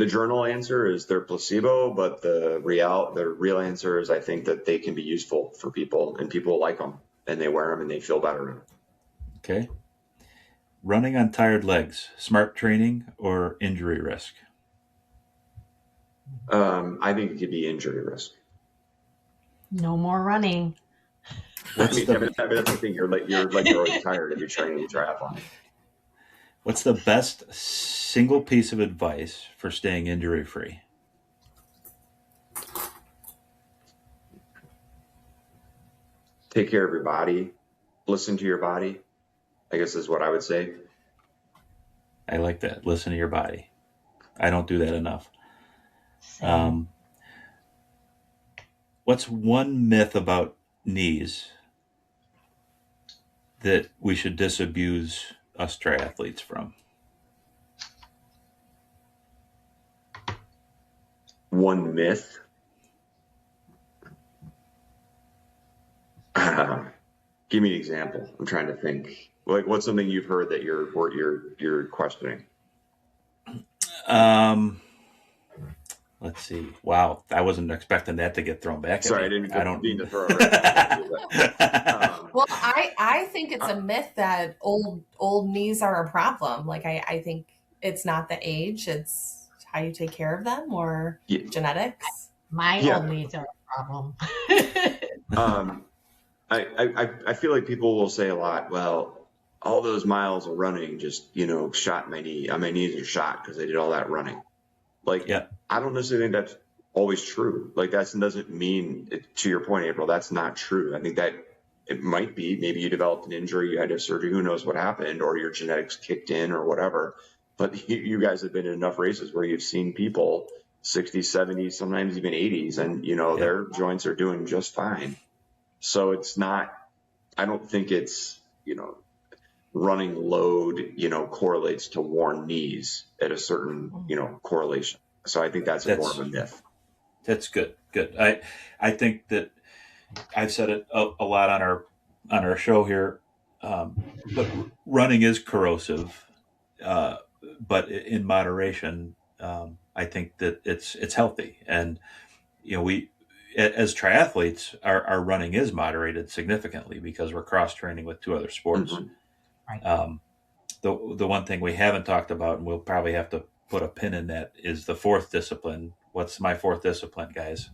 journal answer is they're placebo, but the real answer is I think that they can be useful for people, and people like them, and they wear them, and they feel better. Okay. Running on tired legs, smart training or injury risk? I think it could be injury risk. No more running. I mean, that's the thing. You're always tired if you're training triathlon. What's the best single piece of advice for staying injury free? Take care of your body. Listen to your body, I guess is what I would say. I like that. Listen to your body. I don't do that enough. Same. What's one myth about knees that we should disabuse us triathletes from? One myth. Give me an example. I'm trying to think. Like, what's something you've heard that you're questioning? Let's see. Wow, I wasn't expecting that to get thrown back. Sorry, at me. I don't mean to throw it right. Well, I think it's a myth that old knees are a problem. Like I think it's not the age, it's how you take care of them or genetics. My old knees are a problem. I feel like people will say a lot, well, all those miles of running just, shot my knee. My knees are shot because I did all that running. Like, I don't necessarily think that's always true. Like, that doesn't mean, to your point, April, that's not true. I think that it might be, maybe you developed an injury, you had to have surgery, who knows what happened, or your genetics kicked in or whatever. But you guys have been in enough races where you've seen people 60s, 70s, sometimes even 80s, and, their joints are doing just fine. So it's not, I don't think it's, running load, correlates to worn knees at a certain, correlation. So I think that's more of a myth. That's good. Good. I think that I've said it a lot on our show here, but running is corrosive, but in moderation. I think that it's healthy, and we as triathletes, our running is moderated significantly because we're cross training with two other sports. Mm-hmm. Right. The one thing we haven't talked about, and we'll probably have to put a pin in that, is the fourth discipline. What's my fourth discipline, guys?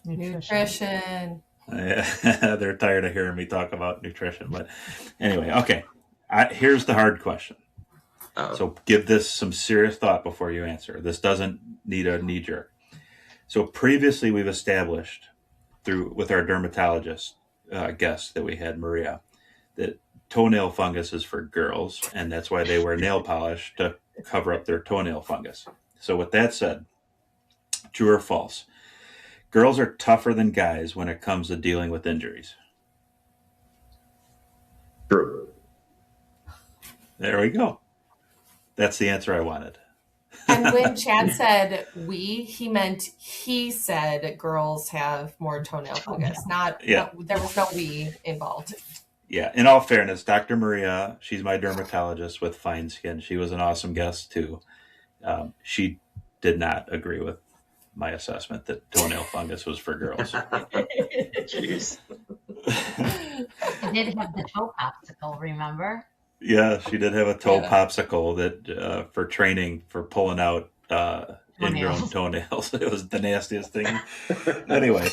Nutrition. Yeah, they're tired of hearing me talk about nutrition, but anyway, okay. Here's the hard question. So give this some serious thought before you answer. This doesn't need a knee jerk. So previously, we've established with our dermatologist guest that we had, Maria, that toenail fungus is for girls, and that's why they wear nail polish to cover up their toenail fungus. So with that said, true or false? Girls are tougher than guys when it comes to dealing with injuries. True. There we go. That's the answer I wanted. And when Chad said he said girls have more toenail fungus. No, there was no we involved. Yeah, in all fairness, Dr. Maria, she's my dermatologist with fine skin. She was an awesome guest too. She did not agree with my assessment that toenail fungus was for girls. Jeez. She did have the toe popsicle, remember? Yeah, she did have a toe popsicle that for training for pulling out ingrown toenails. It was the nastiest thing. Anyway.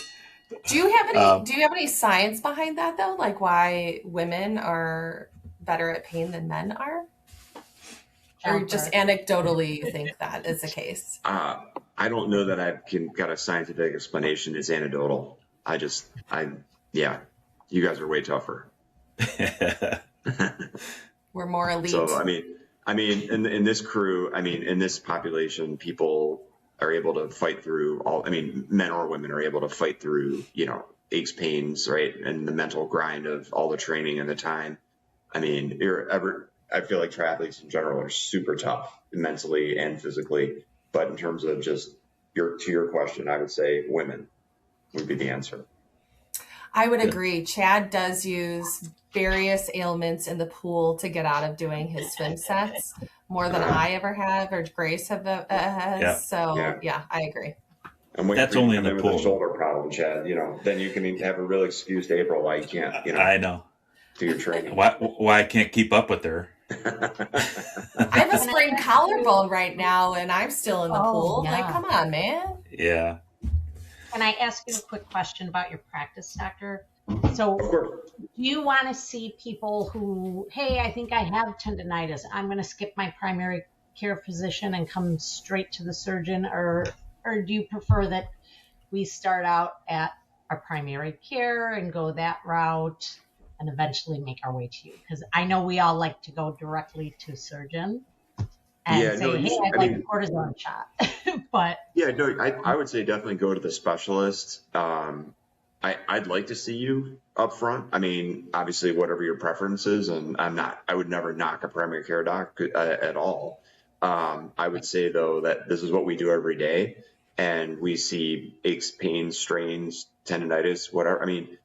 Do you have any science behind that though? Like why women are better at pain than men are? Or just anecdotally you think that is the case? I don't know that I've got a scientific explanation. It's anecdotal. You guys are way tougher. We're more elite. So I mean, in this crew, in this population, people are able to fight through men or women are able to fight through, aches, pains, right, and the mental grind of all the training and the time. I feel like triathletes in general are super tough mentally and physically, but in terms of just to your question, I would say women. would be the answer. I would agree. Chad does use various ailments in the pool to get out of doing his swim sets more than I ever have or Grace has. Yeah. So yeah, I agree. I'm waiting That's for you only to in come the in with a pool. shoulder problem, Chad. Then you can have a real excuse to April why you can't, I know. do your training. Why I can't keep up with her. I have a sprained collarbone right now, and I'm still in the pool. Yeah. Like, come on, man. Yeah. Can I ask you a quick question about your practice, doctor? So Of course. do you want to see people who, hey, I think I have tendonitis. I'm going to skip my primary care physician and come straight to the surgeon, or do you prefer that we start out at our primary care and go that route and eventually make our way to you? Because I know we all like to go directly to surgeon and say, hey, I'd like a cortisone shot. But yeah, no, I would say definitely go to the specialist. I'd like to see you up front. I mean, obviously, whatever your preference is, and I would never knock a primary care doc at all. I would say though that this is what we do every day, and we see aches, pains, strains, tendonitis, whatever. I mean,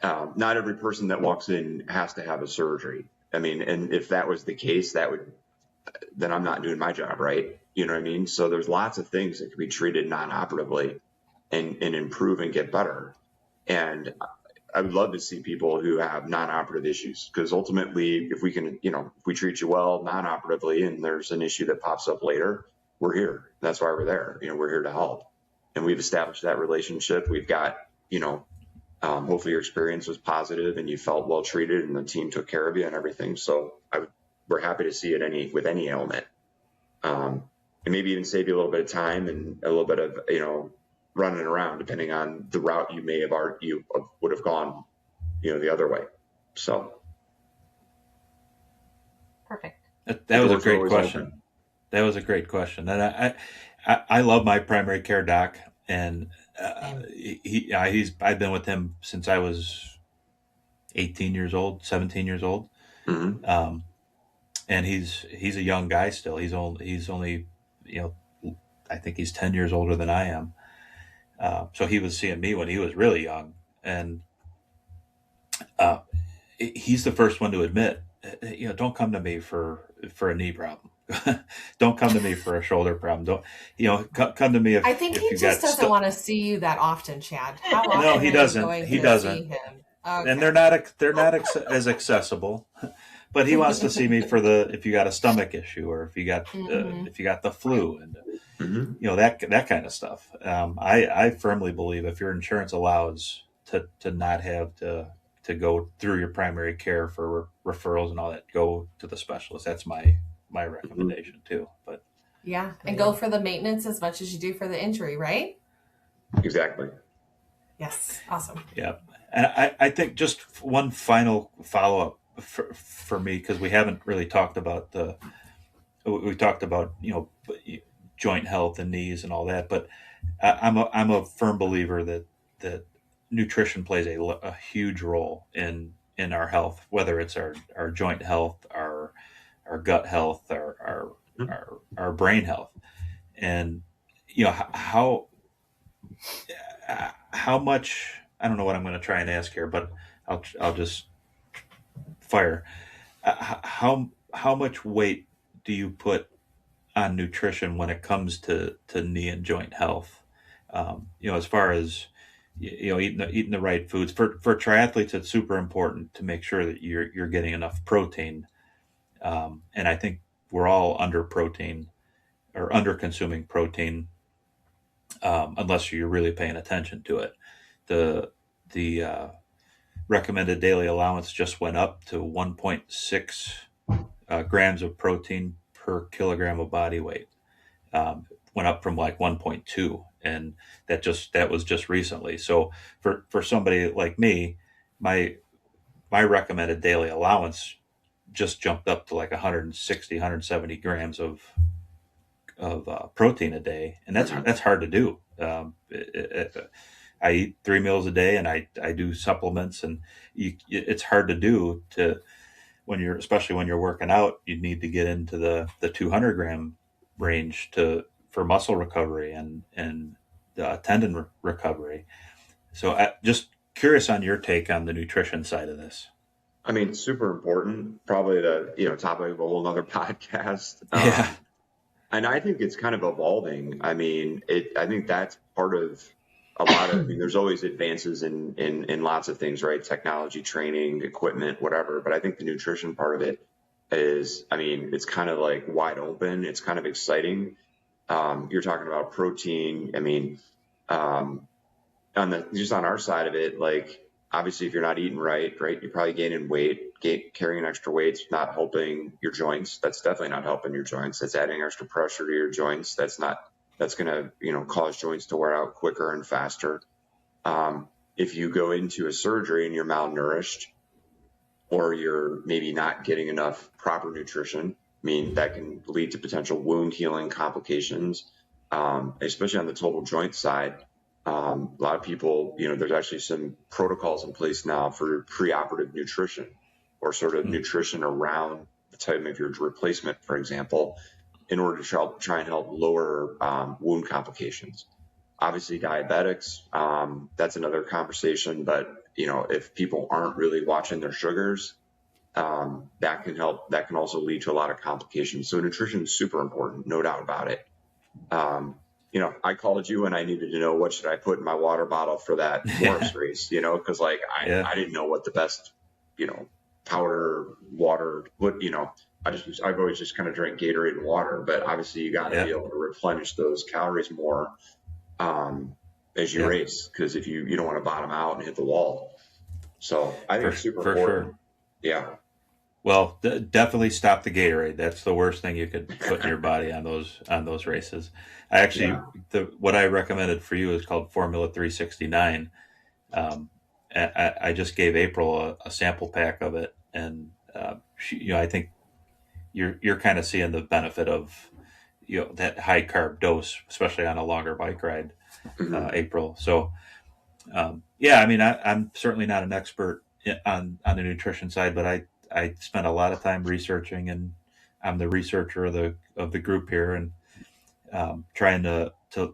not every person that walks in has to have a surgery. I mean, and if that was the case, then I'm not doing my job right. You know what I mean? So there's lots of things that can be treated non-operatively and improve and get better. And I would love to see people who have non-operative issues, because ultimately, if we can, if we treat you well non-operatively and there's an issue that pops up later, we're here. That's why we're there. We're here to help. And we've established that relationship. We've got, hopefully your experience was positive and you felt well treated and the team took care of you and everything. So we're happy to see it with any ailment. And maybe even save you a little bit of time and a little bit of, running around, depending on the route you would have gone, the other way. So. Perfect. That was a great question. Open. That was a great question. And I love my primary care doc, and I've been with him since I was 17 years old. Mm-hmm. And he's a young guy still. He's only, I think he's 10 years older than I am. So he was seeing me when he was really young, and he's the first one to admit, don't come to me for a knee problem. Don't come to me for a shoulder problem. Don't, come to me if I think he just doesn't want to see you that often, Chad. How often no, he doesn't. He doesn't. See him? Okay. And they're not as accessible. But he wants to see me for if you got a stomach issue, or if you got the flu, and that kind of stuff. I firmly believe if your insurance allows to not have to go through your primary care for referrals and all that, go to the specialist. That's my recommendation too. But yeah, and go for the maintenance as much as you do for the injury, right? Exactly. Yes, awesome. Yeah, and I think just one final follow up for me, because we haven't really talked about we talked about joint health and knees and all that, but I'm a firm believer that nutrition plays a huge role in our health, whether it's our joint health, our gut health, our brain health. And how much, I don't know what I'm going to try and ask here, but I'll just fire. How much weight do you put on nutrition when it comes to knee and joint health? As far as eating the right foods for triathletes, it's super important to make sure that you're getting enough protein. And I think we're all under protein or under consuming protein, unless you're really paying attention to it. The recommended daily allowance just went up to 1.6 grams of protein per kilogram of body weight. Went up from like 1.2, and that was just recently. So for somebody like me, my recommended daily allowance just jumped up to like 160, 170 grams of protein a day, and that's hard to do. I eat 3 meals a day, and I do supplements, and it's hard to do especially when you're working out. You need to get into the 200 gram range for muscle recovery and tendon recovery. So just curious on your take on the nutrition side of this. I mean, super important, probably the topic of a whole nother podcast. Yeah. And I think it's kind of evolving. I mean, I think that's part of a lot of, I mean, there's always advances in lots of things, right? Technology, training, equipment, whatever. But I think the nutrition part of it is, I mean, it's kind of like wide open. It's kind of exciting. You're talking about protein. I mean, just on our side of it, like obviously if you're not eating right, you're probably gaining weight, carrying extra weights, not helping your joints. That's definitely not helping your joints. That's adding extra pressure to your joints. That's going to, cause joints to wear out quicker and faster. If you go into a surgery and you're malnourished, or you're maybe not getting enough proper nutrition, I mean, that can lead to potential wound healing complications, especially on the total joint side. A lot of people, there's actually some protocols in place now for preoperative nutrition, or sort of nutrition around the time of your replacement, for example, in order to try and help lower wound complications. Obviously, diabetics, that's another conversation, but if people aren't really watching their sugars, that can help. That can also lead to a lot of complications. So nutrition is super important, no doubt about it. I called you and I needed to know what should I put in my water bottle for that Morris race, because like I didn't know what the best, powder water would, I've always just kind of drank Gatorade and water, but obviously you got to be able to replenish those calories more as you race, because if you don't want to bottom out and hit the wall. So I think it's super important. Sure. Yeah. Well, definitely stop the Gatorade. That's the worst thing you could put in your body on those races. I actually, what I recommended for you is called Formula 369. I just gave April a sample pack of it, and I think you're kind of seeing the benefit of that high carb dose, especially on a longer bike ride, April. So I mean, I'm certainly not an expert on the nutrition side, but I spent a lot of time researching, and I'm the researcher of the group here, and trying to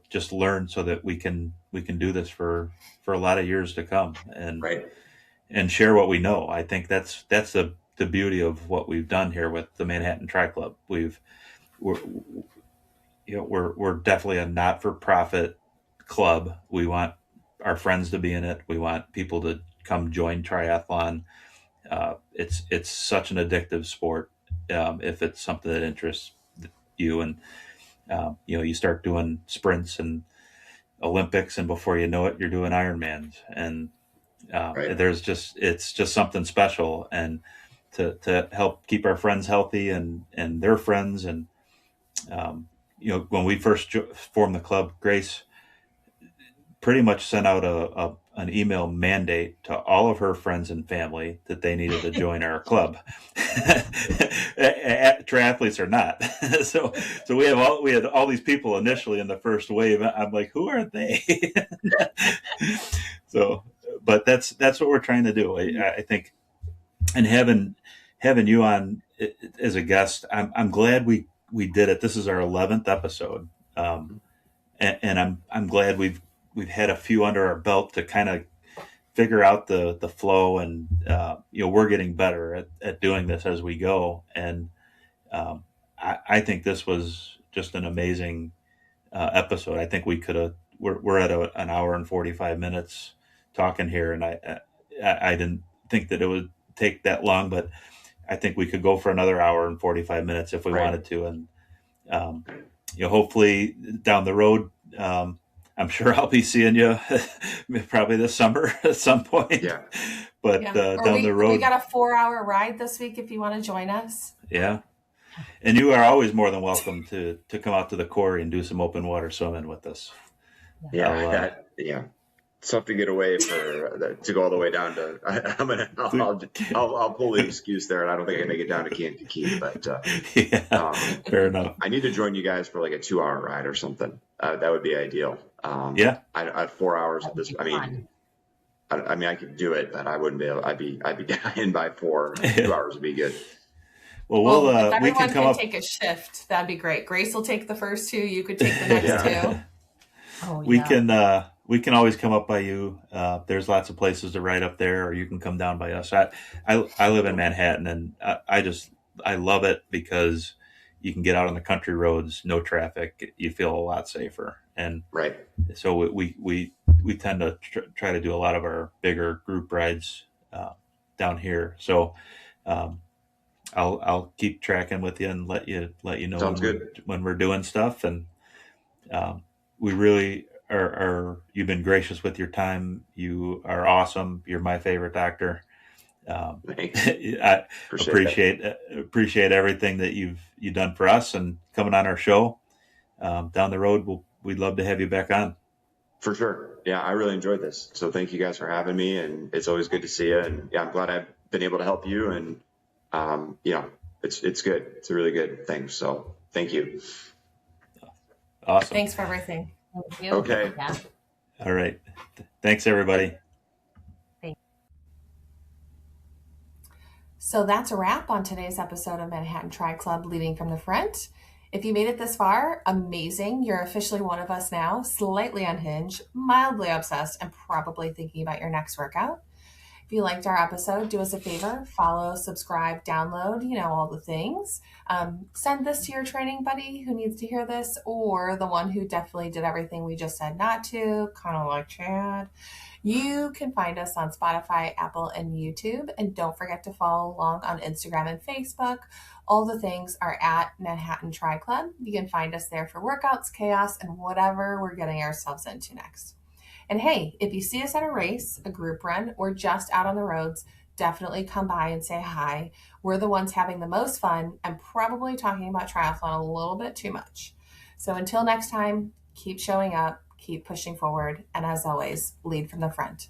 just learn so that we can do this for a lot of years to come, and share what we know. I think that's the beauty of what we've done here with the Manhattan Tri Club. We're definitely a not-for-profit club. We want our friends to be in it. We want people to come join triathlon. It's such an addictive sport if it's something that interests you, and you start doing sprints and Olympics, and before you know it, you're doing Ironmans, and it's just something special, and to help keep our friends healthy and their friends, and when we first formed the club, Grace pretty much sent out an email mandate to all of her friends and family that they needed to join our club, triathletes or not. so we had all these people initially in the first wave. I'm like, who are they? But that's what we're trying to do. I think, and having you on as a guest, I'm glad we did it. This is our 11th episode, and I'm glad we've had a few under our belt to kind of figure out the flow, and we're getting better at doing this as we go. And I think this was just an amazing episode. I think we could have. We're at an hour and 45 minutes talking here, and I didn't think that it would take that long, but I think we could go for another hour and 45 minutes if we wanted to. And hopefully down the road, I'm sure I'll be seeing you probably this summer at some point. Yeah. But down the road, we got a 4-hour ride this week if you want to join us. Yeah. And you are always more than welcome to come out to the quarry and do some open water swimming with us. Yeah. Something to get away to go all the way down to. I'll pull the excuse there, and I don't think I can make it down to Kankakee, but fair enough. I need to join you guys for like a 2-hour ride or something. That would be ideal. I had 4 hours of this. I mean, I could do it, but I wouldn't be able. I'd be dying by 4. 2 hours would be good. Well, if we can come up. Take a shift. That'd be great. Grace will take the first 2. You could take the next 2. Oh, we yeah. we can always come up by you. There's lots of places to ride up there, or you can come down by us. I live in Manhattan, and I love it because you can get out on the country roads, no traffic. You feel a lot safer, and Right. so we tend to try to do a lot of our bigger group rides down here. So um, I'll keep tracking with you and let you know Sounds good. when we're doing stuff. And um, we really are. You've been gracious with your time. You are awesome. You're my favorite doctor. Thanks. I Appreciate that. appreciate everything that you've done for us and coming on our show. Down the road, we'd love to have you back on. For sure. Yeah, I really enjoyed this. So thank you guys for having me, and it's always good to see you. And yeah, I'm glad I've been able to help you. And it's good. It's a really good thing. So thank you. Awesome. Thanks for everything. Thank you. Okay. Yeah. All right. Thanks, everybody. So that's a wrap on today's episode of Manhattan Tri Club Leading from the Front. If you made it this far, amazing. You're officially one of us now, slightly unhinged, mildly obsessed, and probably thinking about your next workout. If you liked our episode, do us a favor, follow, subscribe, download, all the things. Send this to your training buddy who needs to hear this, or the one who definitely did everything we just said not to, kind of like Chad. You can find us on Spotify, Apple, and YouTube. And don't forget to follow along on Instagram and Facebook. All the things are at Manhattan Tri Club. You can find us there for workouts, chaos, and whatever we're getting ourselves into next. And hey, if you see us at a race, a group run, or just out on the roads, definitely come by and say hi. We're the ones having the most fun and probably talking about triathlon a little bit too much. So until next time, keep showing up, keep pushing forward, and as always, lead from the front.